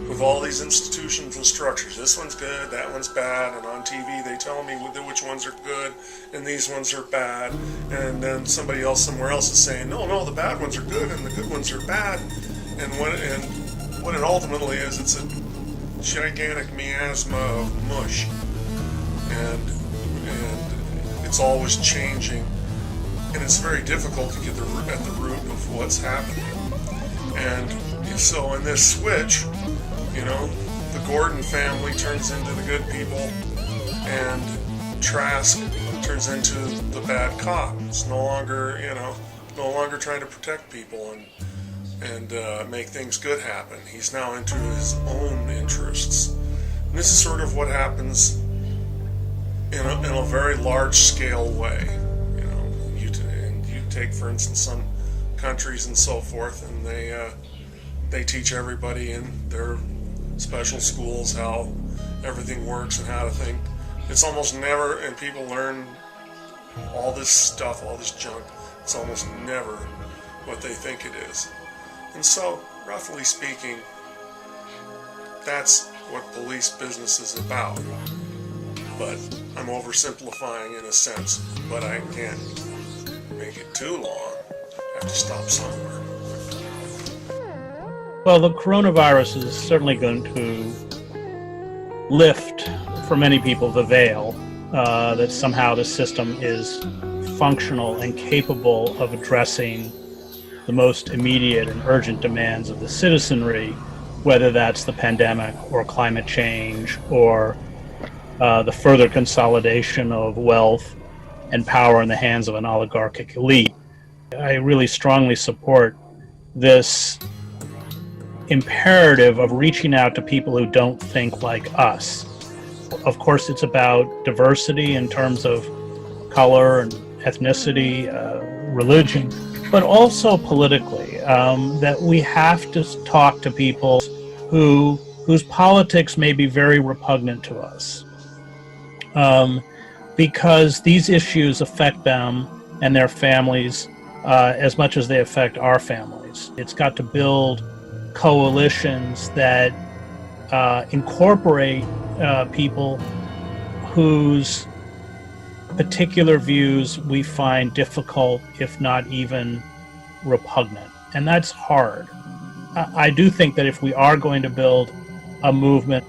with all these institutions and structures. This one's good, that one's bad, and on TV they tell me which ones are good and these ones are bad, and then somebody else somewhere else is saying, no, the bad ones are good and the good ones are bad. And what it ultimately is, it's a gigantic miasma of mush, and it's always changing. And it's very difficult to get at the root of what's happening. And so in this switch, the Gordon family turns into the good people, and Trask turns into the bad cop. It's no longer trying to protect people and make things good happen. He's now into his own interests. And this is sort of what happens in a very large scale way. Take, for instance, some countries and so forth, and they teach everybody in their special schools how everything works and how to think. It's almost never, and people learn all this stuff, all this junk. It's almost never what they think it is. And so, roughly speaking, that's what police business is about. But I'm oversimplifying in a sense, but I can't make it too long. I have to stop somewhere. Well, the coronavirus is certainly going to lift, for many people, the veil that somehow the system is functional and capable of addressing the most immediate and urgent demands of the citizenry, whether that's the pandemic or climate change or the further consolidation of wealth and power in the hands of an oligarchic elite. I really strongly support this imperative of reaching out to people who don't think like us. Of course, it's about diversity in terms of color and ethnicity, religion, but also politically, that we have to talk to people whose politics may be very repugnant to us. Because these issues affect them and their families as much as they affect our families. It's got to build coalitions that incorporate people whose particular views we find difficult, if not even repugnant. And that's hard. I do think that if we are going to build a movement,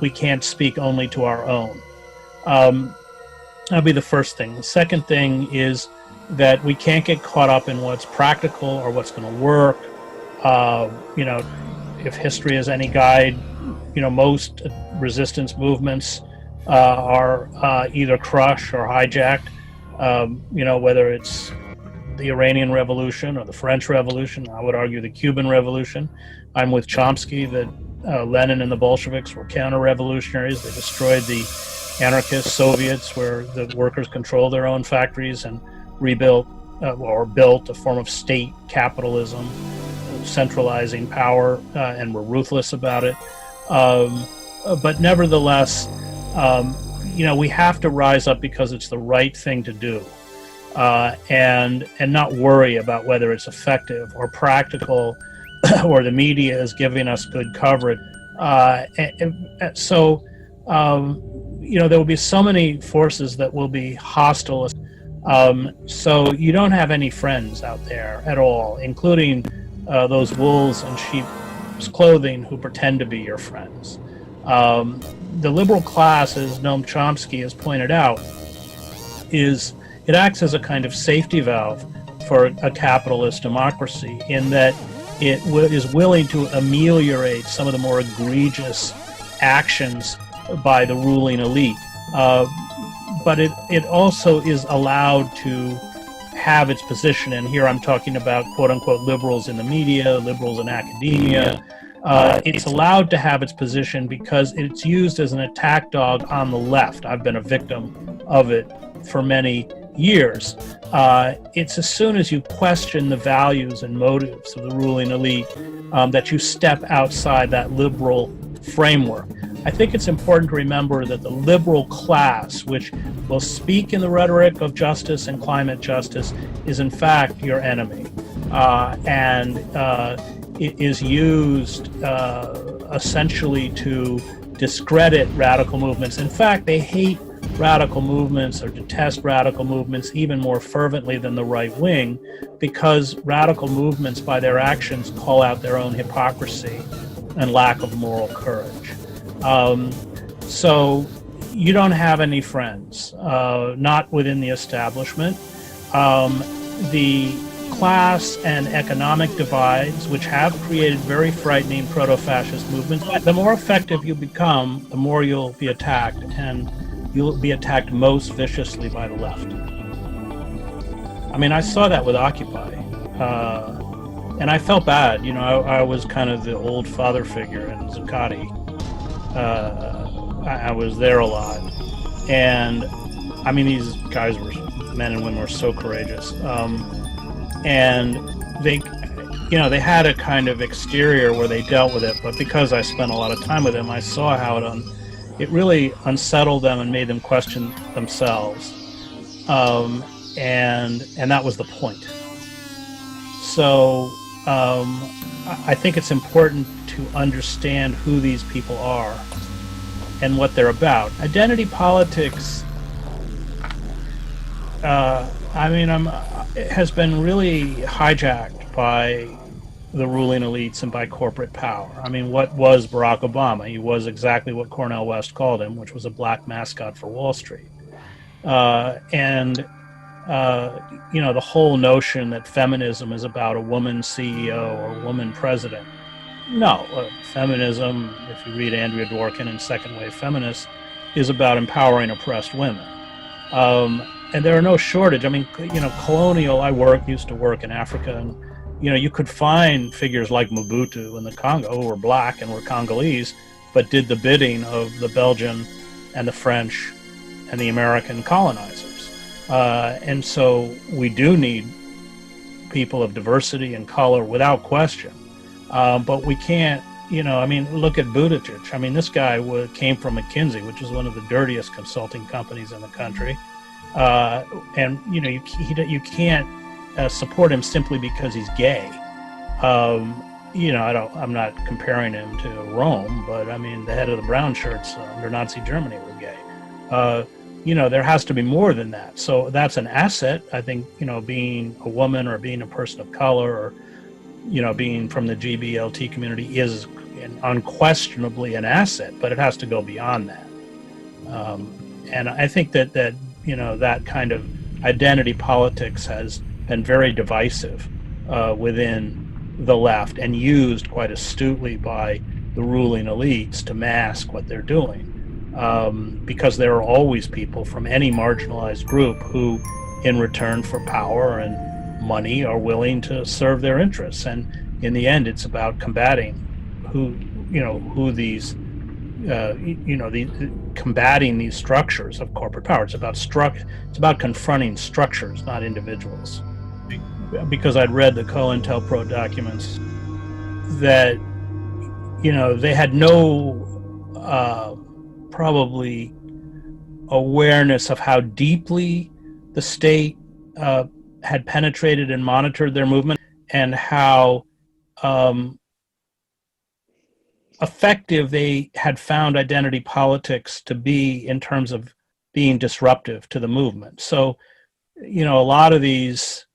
we can't speak only to our own. That'll be the first thing. The second thing is that we can't get caught up in what's practical or what's going to work. If history is any guide, most resistance movements are either crushed or hijacked. Whether it's the Iranian Revolution or the French Revolution, I would argue the Cuban Revolution. I'm with Chomsky that Lenin and the Bolsheviks were counter-revolutionaries. They destroyed the anarchist Soviets, where the workers controlled their own factories, and rebuilt or built a form of state capitalism, centralizing power, and were ruthless about it. But nevertheless, we have to rise up because it's the right thing to do, and not worry about whether it's effective or practical, or the media is giving us good coverage. So there will be so many forces that will be hostile. So you don't have any friends out there at all, including those wolves in sheep's clothing who pretend to be your friends. The liberal class, as Noam Chomsky has pointed out, it acts as a kind of safety valve for a capitalist democracy, in that it is willing to ameliorate some of the more egregious actions by the ruling elite. But it also is allowed to have its position, and here I'm talking about quote-unquote liberals in the media, liberals in academia. It's allowed to have its position because it's used as an attack dog on the left. I've been a victim of it for many years. It's as soon as you question the values and motives of the ruling elite that you step outside that liberal framework. I think it's important to remember that the liberal class, which will speak in the rhetoric of justice and climate justice, is in fact your enemy. And it is used essentially to discredit radical movements. In fact, they hate radical movements or detest radical movements even more fervently than the right wing, because radical movements by their actions call out their own hypocrisy and lack of moral courage. So you don't have any friends, not within the establishment. The class and economic divides, which have created very frightening proto-fascist movements, the more effective you become, the more you'll be attacked, and you'll be attacked most viciously by the left. I mean, I saw that with Occupy, and I felt bad. I was kind of the old father figure in Zuccotti. I was there a lot, and I mean, these guys were, men and women were so courageous, and they had a kind of exterior where they dealt with it, but because I spent a lot of time with them, I saw how it really unsettled them and made them question themselves, and that was the point. So I think it's important to understand who these people are and what they're about. Identity politics, has been really hijacked by the ruling elites and by corporate power. I mean, what was Barack Obama? He was exactly what Cornel West called him, which was a black mascot for Wall Street. The whole notion that feminism is about a woman CEO or a woman president. No, feminism, if you read Andrea Dworkin and second wave feminists, is about empowering oppressed women. And there are no shortage. I mean, colonial, I used to work in Africa, and you could find figures like Mobutu in the Congo who were black and were Congolese, but did the bidding of the Belgian and the French and the American colonizers. And so we do need people of diversity and color without question. But we can't, look at Buttigieg. I mean, this guy came from McKinsey, which is one of the dirtiest consulting companies in the country. And you can't support him simply because he's gay. I'm not comparing him to Rome, but I mean, the head of the brown shirts under Nazi Germany were gay. There has to be more than that. So that's an asset. I think, being a woman or being a person of color or, being from the GBLT community is unquestionably an asset, but it has to go beyond that. And I think that that kind of identity politics has been very divisive within the left and used quite astutely by the ruling elites to mask what they're doing. Because there are always people from any marginalized group who, in return for power and money, are willing to serve their interests. And in the end, it's about combating combating these structures of corporate power. It's about confronting structures, not individuals. Because I'd read the COINTELPRO documents that, they had no probably awareness of how deeply the state had penetrated and monitored their movement, and how effective they had found identity politics to be in terms of being disruptive to the movement. So, a lot of these,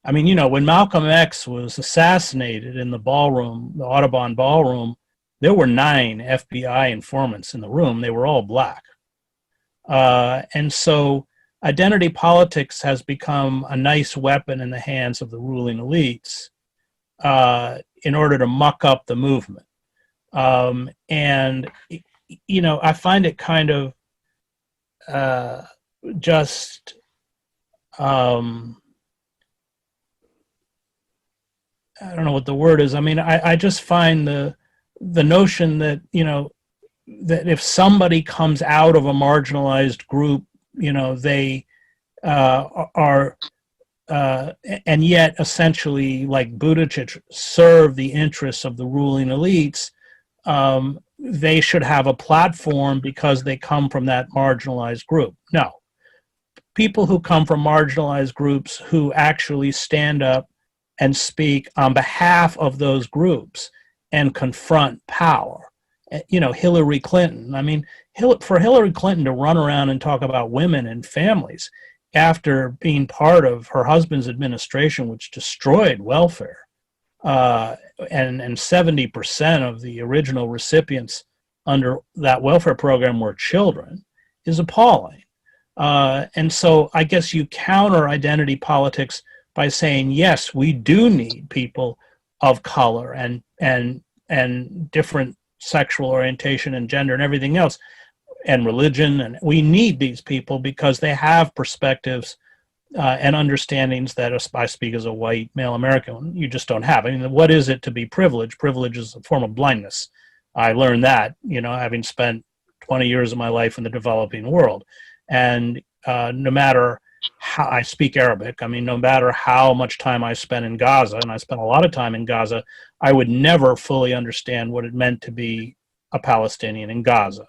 when Malcolm X was assassinated in the ballroom, the Audubon ballroom, there were 9 FBI informants in the room. They were all black. And so identity politics has become a nice weapon in the hands of the ruling elites in order to muck up the movement. And, I find it kind of just I don't know what the word is. I just find the notion that, that if somebody comes out of a marginalized group, they are and yet essentially, like Buttigieg, serve the interests of the ruling elites, they should have a platform because they come from that marginalized group. No. People who come from marginalized groups who actually stand up and speak on behalf of those groups and confront power. Hillary Clinton. For Hillary Clinton to run around and talk about women and families after being part of her husband's administration, which destroyed welfare, and 70% of the original recipients under that welfare program were children, is appalling. And so I guess you counter identity politics by saying, yes, we do need people of color and different sexual orientation and gender and everything else, and religion, and we need these people because they have perspectives and understandings that I speak as a white male American, you just don't have. What is it to be privileged? Privilege is a form of blindness. I learned that, having spent 20 years of my life in the developing world. And no matter how I speak Arabic, no matter how much time I spent in Gaza, and I spent a lot of time in Gaza, I would never fully understand what it meant to be a Palestinian in Gaza.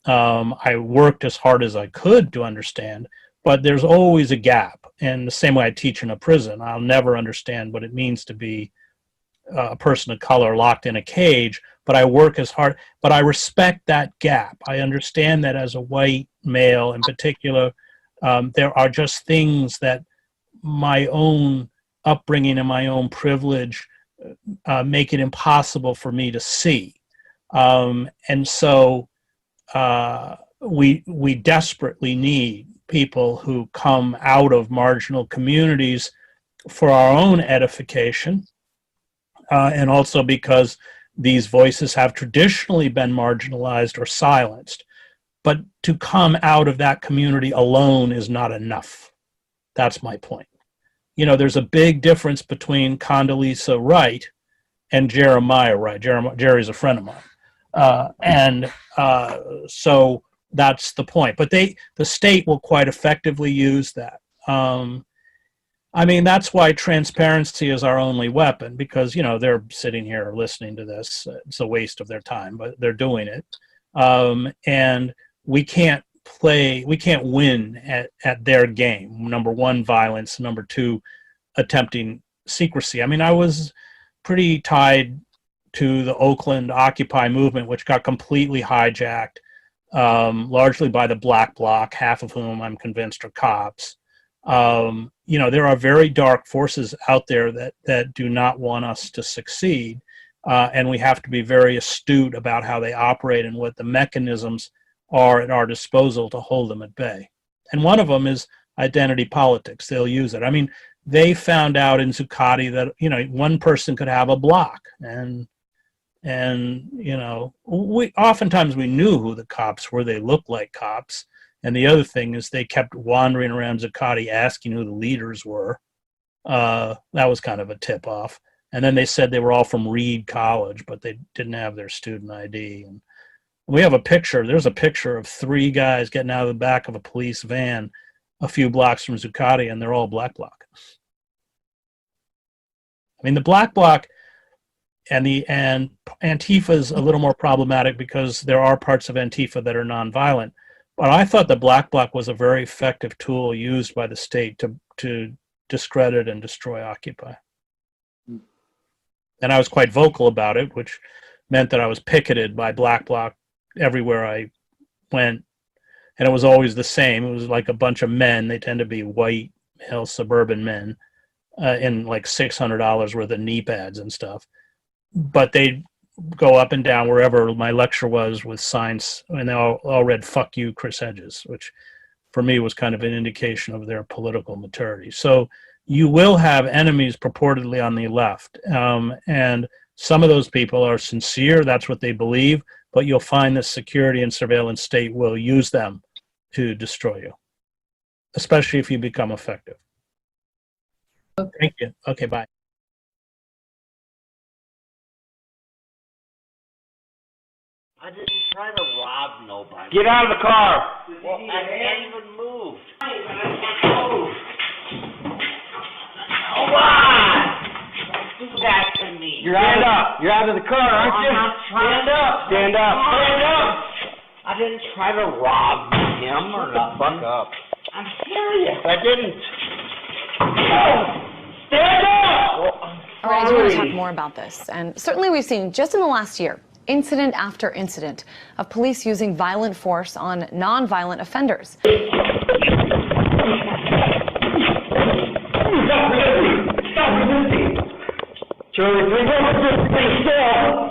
I worked as hard as I could to understand, but there's always a gap. And the same way I teach in a prison, I'll never understand what it means to be a person of color locked in a cage, but I work as hard, but I respect that gap. I understand that as a white male in particular, there are just things that my own upbringing and my own privilege make it impossible for me to see. And so we desperately need people who come out of marginal communities for our own edification, and also because these voices have traditionally been marginalized or silenced. But to come out of that community alone is not enough. That's my point. There's a big difference between Condoleezza Wright and Jeremiah Wright. Jerry's a friend of mine. So that's the point. But the state will quite effectively use that. That's why transparency is our only weapon, because, they're sitting here listening to this. It's a waste of their time, but they're doing it. And we can't win at their game. Number one, violence. Number two, attempting secrecy. I was pretty tied to the Oakland Occupy movement, which got completely hijacked, largely by the Black Bloc, half of whom I'm convinced are cops. There are very dark forces out there that do not want us to succeed, and we have to be very astute about how they operate and what the mechanisms are at our disposal to hold them at bay. And one of them is identity politics. They'll use it. They found out in Zuccotti that, one person could have a block, and And, oftentimes we knew who the cops were. They looked like cops. And the other thing is they kept wandering around Zuccotti asking who the leaders were. That was kind of a tip-off. And then they said they were all from Reed College, but they didn't have their student ID. And we have a picture. There's a picture of 3 guys getting out of the back of a police van a few blocks from Zuccotti, and they're all black bloc. I mean, the black bloc and Antifa is a little more problematic because there are parts of Antifa that are nonviolent. But I thought the black bloc was a very effective tool used by the state to discredit and destroy Occupy. And I was quite vocal about it, which meant that I was picketed by black bloc everywhere I went. And it was always the same. It was like a bunch of men. They tend to be white, male, suburban men in like $600 worth of knee pads and stuff. But they'd go up and down wherever my lecture was with signs, and they all read "Fuck you, Chris Hedges," which for me was kind of an indication of their political maturity. So you will have enemies purportedly on the left, and some of those people are sincere. That's what they believe, but you'll find the security and surveillance state will use them to destroy you, especially if you become effective. Thank you. Okay, bye. I didn't try to rob nobody. Get out of the car. Well, I can't even move. Hold on! Don't do that to me. Stand up. You're out of the car, aren't you? I'm not trying. Stand up. Stand up. Stand up. I didn't try to rob him or nothing. Fuck up. I'm serious. I didn't. Stand up! All right, I do want to talk more about this. And certainly we've seen, just in the last year, incident after incident of police using violent force on non-violent offenders. Charlie, we want to stay still.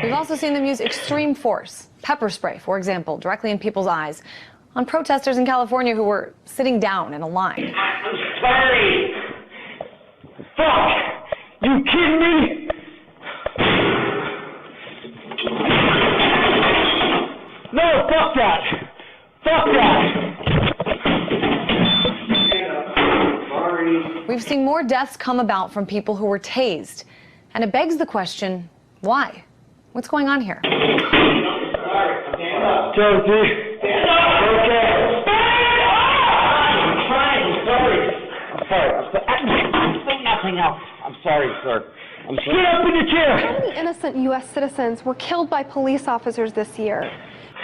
We've also seen them use extreme force, pepper spray, for example, directly in people's eyes, on protesters in California who were sitting down in a line. I'm sorry. Fuck! You kidding me? No, fuck that. Fuck that. We've seen more deaths come about from people who were tased, and it begs the question, why? What's going on here? Josie. Stand up. Okay. I'm trying. I'm sorry. I'm saying nothing else. I'm sorry, sir. Get up in the chair. How many innocent U.S. citizens were killed by police officers this year?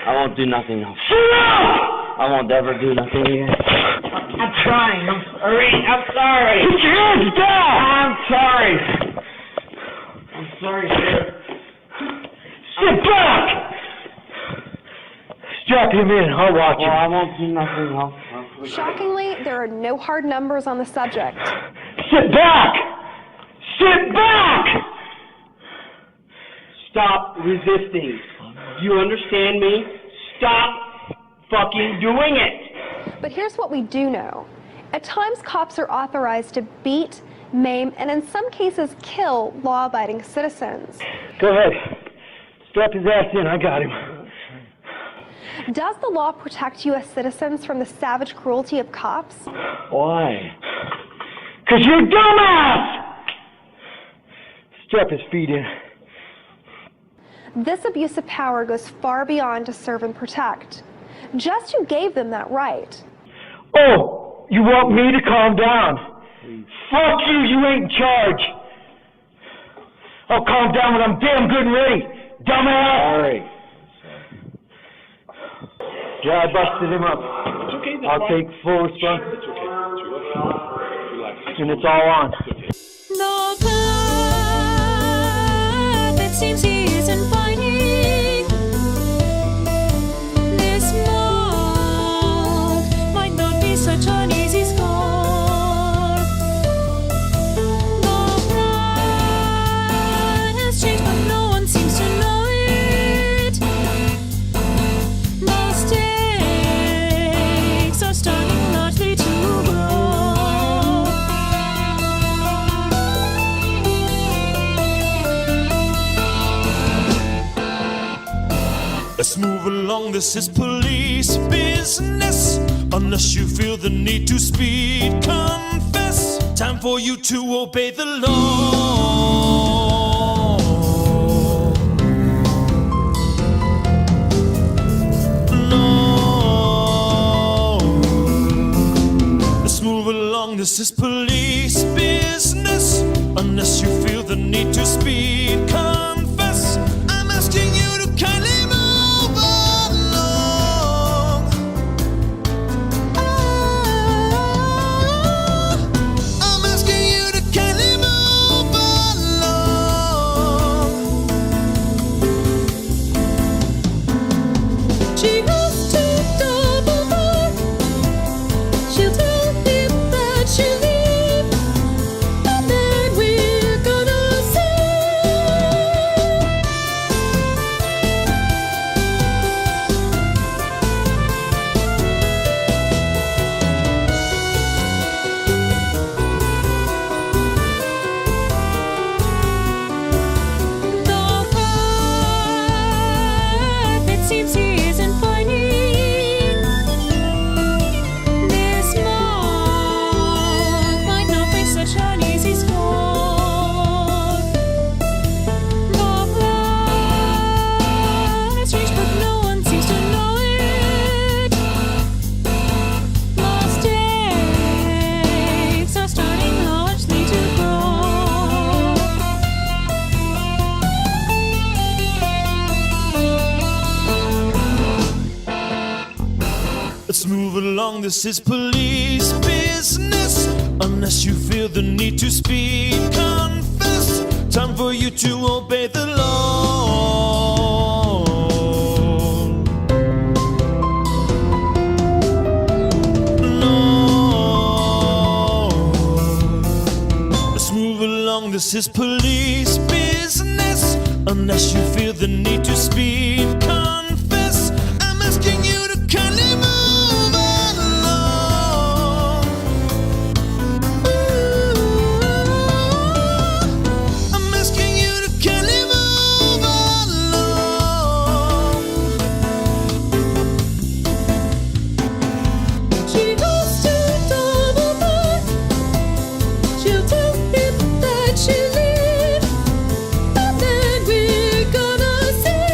I won't do nothing else. Shut up! I won't ever do nothing again. I'm trying. I'm sorry. Put your hands down. I'm sorry. I'm sorry, sir. Sit back! Strap him in. I'll watch him. I won't do nothing else. Shockingly, there are no hard numbers on the subject. Sit back! Sit back! Stop resisting. Do you understand me? Stop fucking doing it! But here's what we do know. At times, cops are authorized to beat, maim, and in some cases kill law-abiding citizens. Go ahead. Strap his ass in. I got him. Does the law protect U.S. citizens from the savage cruelty of cops? Why? 'Cause you're a dumbass! Strap his feet in. This abuse of power goes far beyond to serve and protect. Just who gave them that right? Oh, you want me to calm down? Fuck you, you ain't in charge. I'll calm down when I'm damn good and ready, dumbass! Sorry. Yeah, I busted him up. It's okay, I'll take full responsibility. It's okay. Relax. And it's all on. The path, it seems he isn't finding. This mark might not be such an easy scar. The Let's move along, this is police business. Unless you feel the need to speed, confess. Time for you to obey the law. No. Let's move along, this is police business. Unless you feel the need to speed, confess. I'm asking you to kindly move along. I'm asking you to kindly move along. She has to double back. She'll tell him that she'll leave, and then we're gonna see. The path it seems he isn't finding. This mark might not be such an easy score. The plan is reached, but no one seems to know it. Mistakes are starting largely to grow. Let's move along, this is police business. Unless you feel the need to speed, confess. Time for you to obey the law. No. Let's move along, this is police business. Unless you feel the need to speed, confess. I'm asking you to kindly move along. I'm asking you to kindly move along. She has to double back. She'll tell him that she'll leave, and then we're gonna see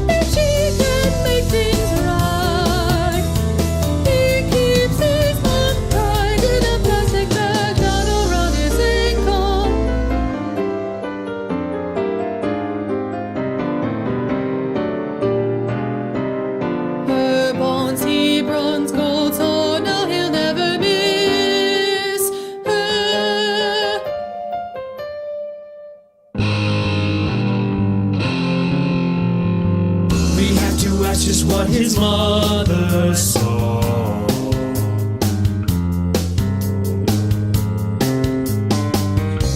if she can make things right. He keeps his mouth tied in a plastic bag down around his ankle. Her bones he bronze gold, so now he'll never miss her. We have to ask just what his mother saw.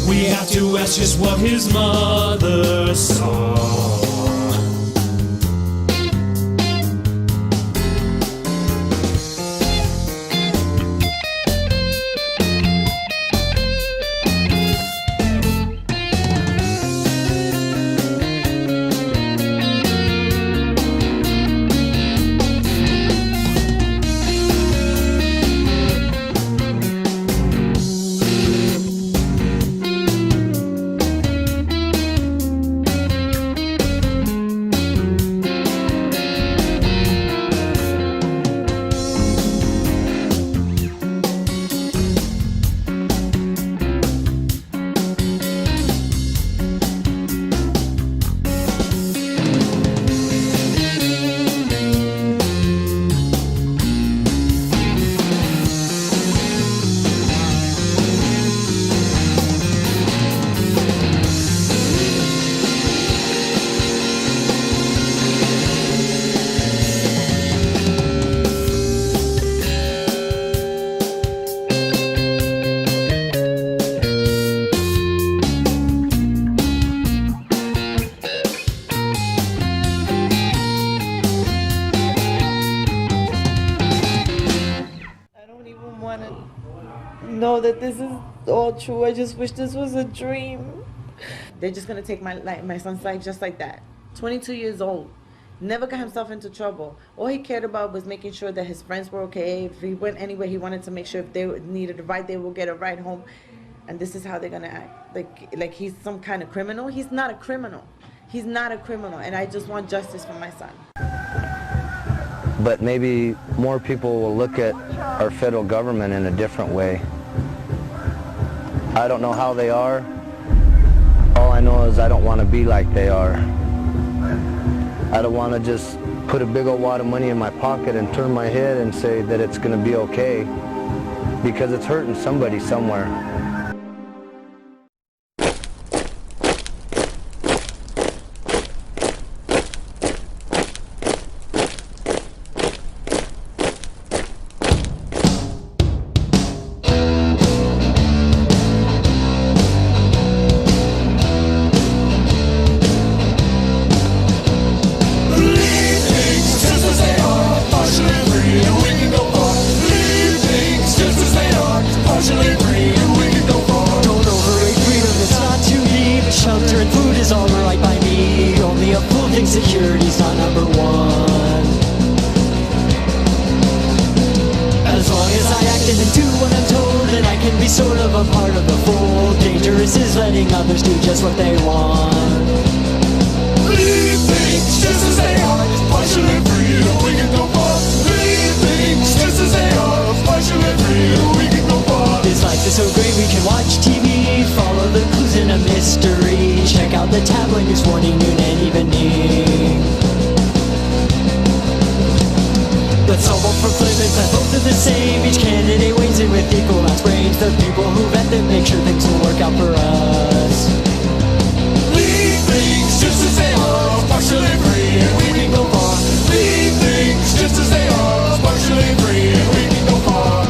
We have to ask just what his mother saw. know that this is all true. I just wish this was a dream. They're just gonna take my son's life just like that. 22 years old. Never got himself into trouble. All he cared about was making sure that his friends were okay. If he went anywhere, he wanted to make sure if they needed a ride, they will get a ride home. And this is how they're gonna act. Like he's some kind of criminal. He's not a criminal. He's not a criminal. And I just want justice for my son. But maybe more people will look at our federal government in a different way. I don't know how they are. All I know is I don't want to be like they are. I don't want to just put a big old wad of money in my pocket and turn my head and say that it's going to be okay, because it's hurting somebody somewhere. Security's not number one. As long as I act and do what I'm told, then I can be sort of a part of the fold. Dangerous is letting others do just what they want. Leave things just as they are, partially free, we can go far. Leave things just as they are, partially free, we can go far. This life is so great we can watch TV, follow the clues in a mystery, check out the tabloid news morning, noon and evening. Let's all vote for Flynn, but both are the same. Each candidate weighs in with equal amounts brains. The people who vet them make sure things will work out for us. Leave things just as they are, partially free, and we can go far. Leave things just as they are, partially free, and we can go far.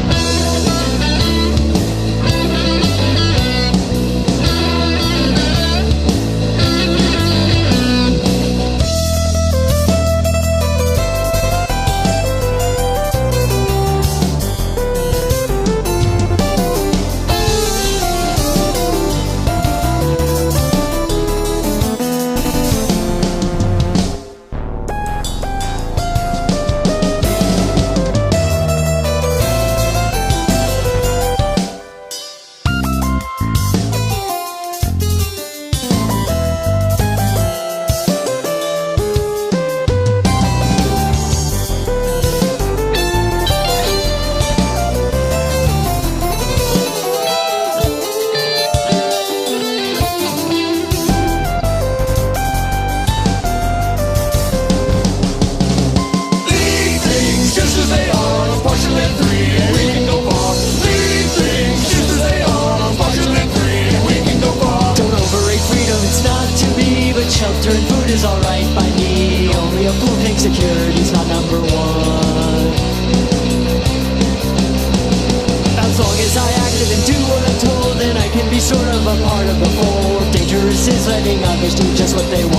Shelter and food is alright by me. Only a fool thinks security's not number one. As long as I acted and do what I'm told, then I can be sort of a part of the fold. Dangerous is letting others do just what they want.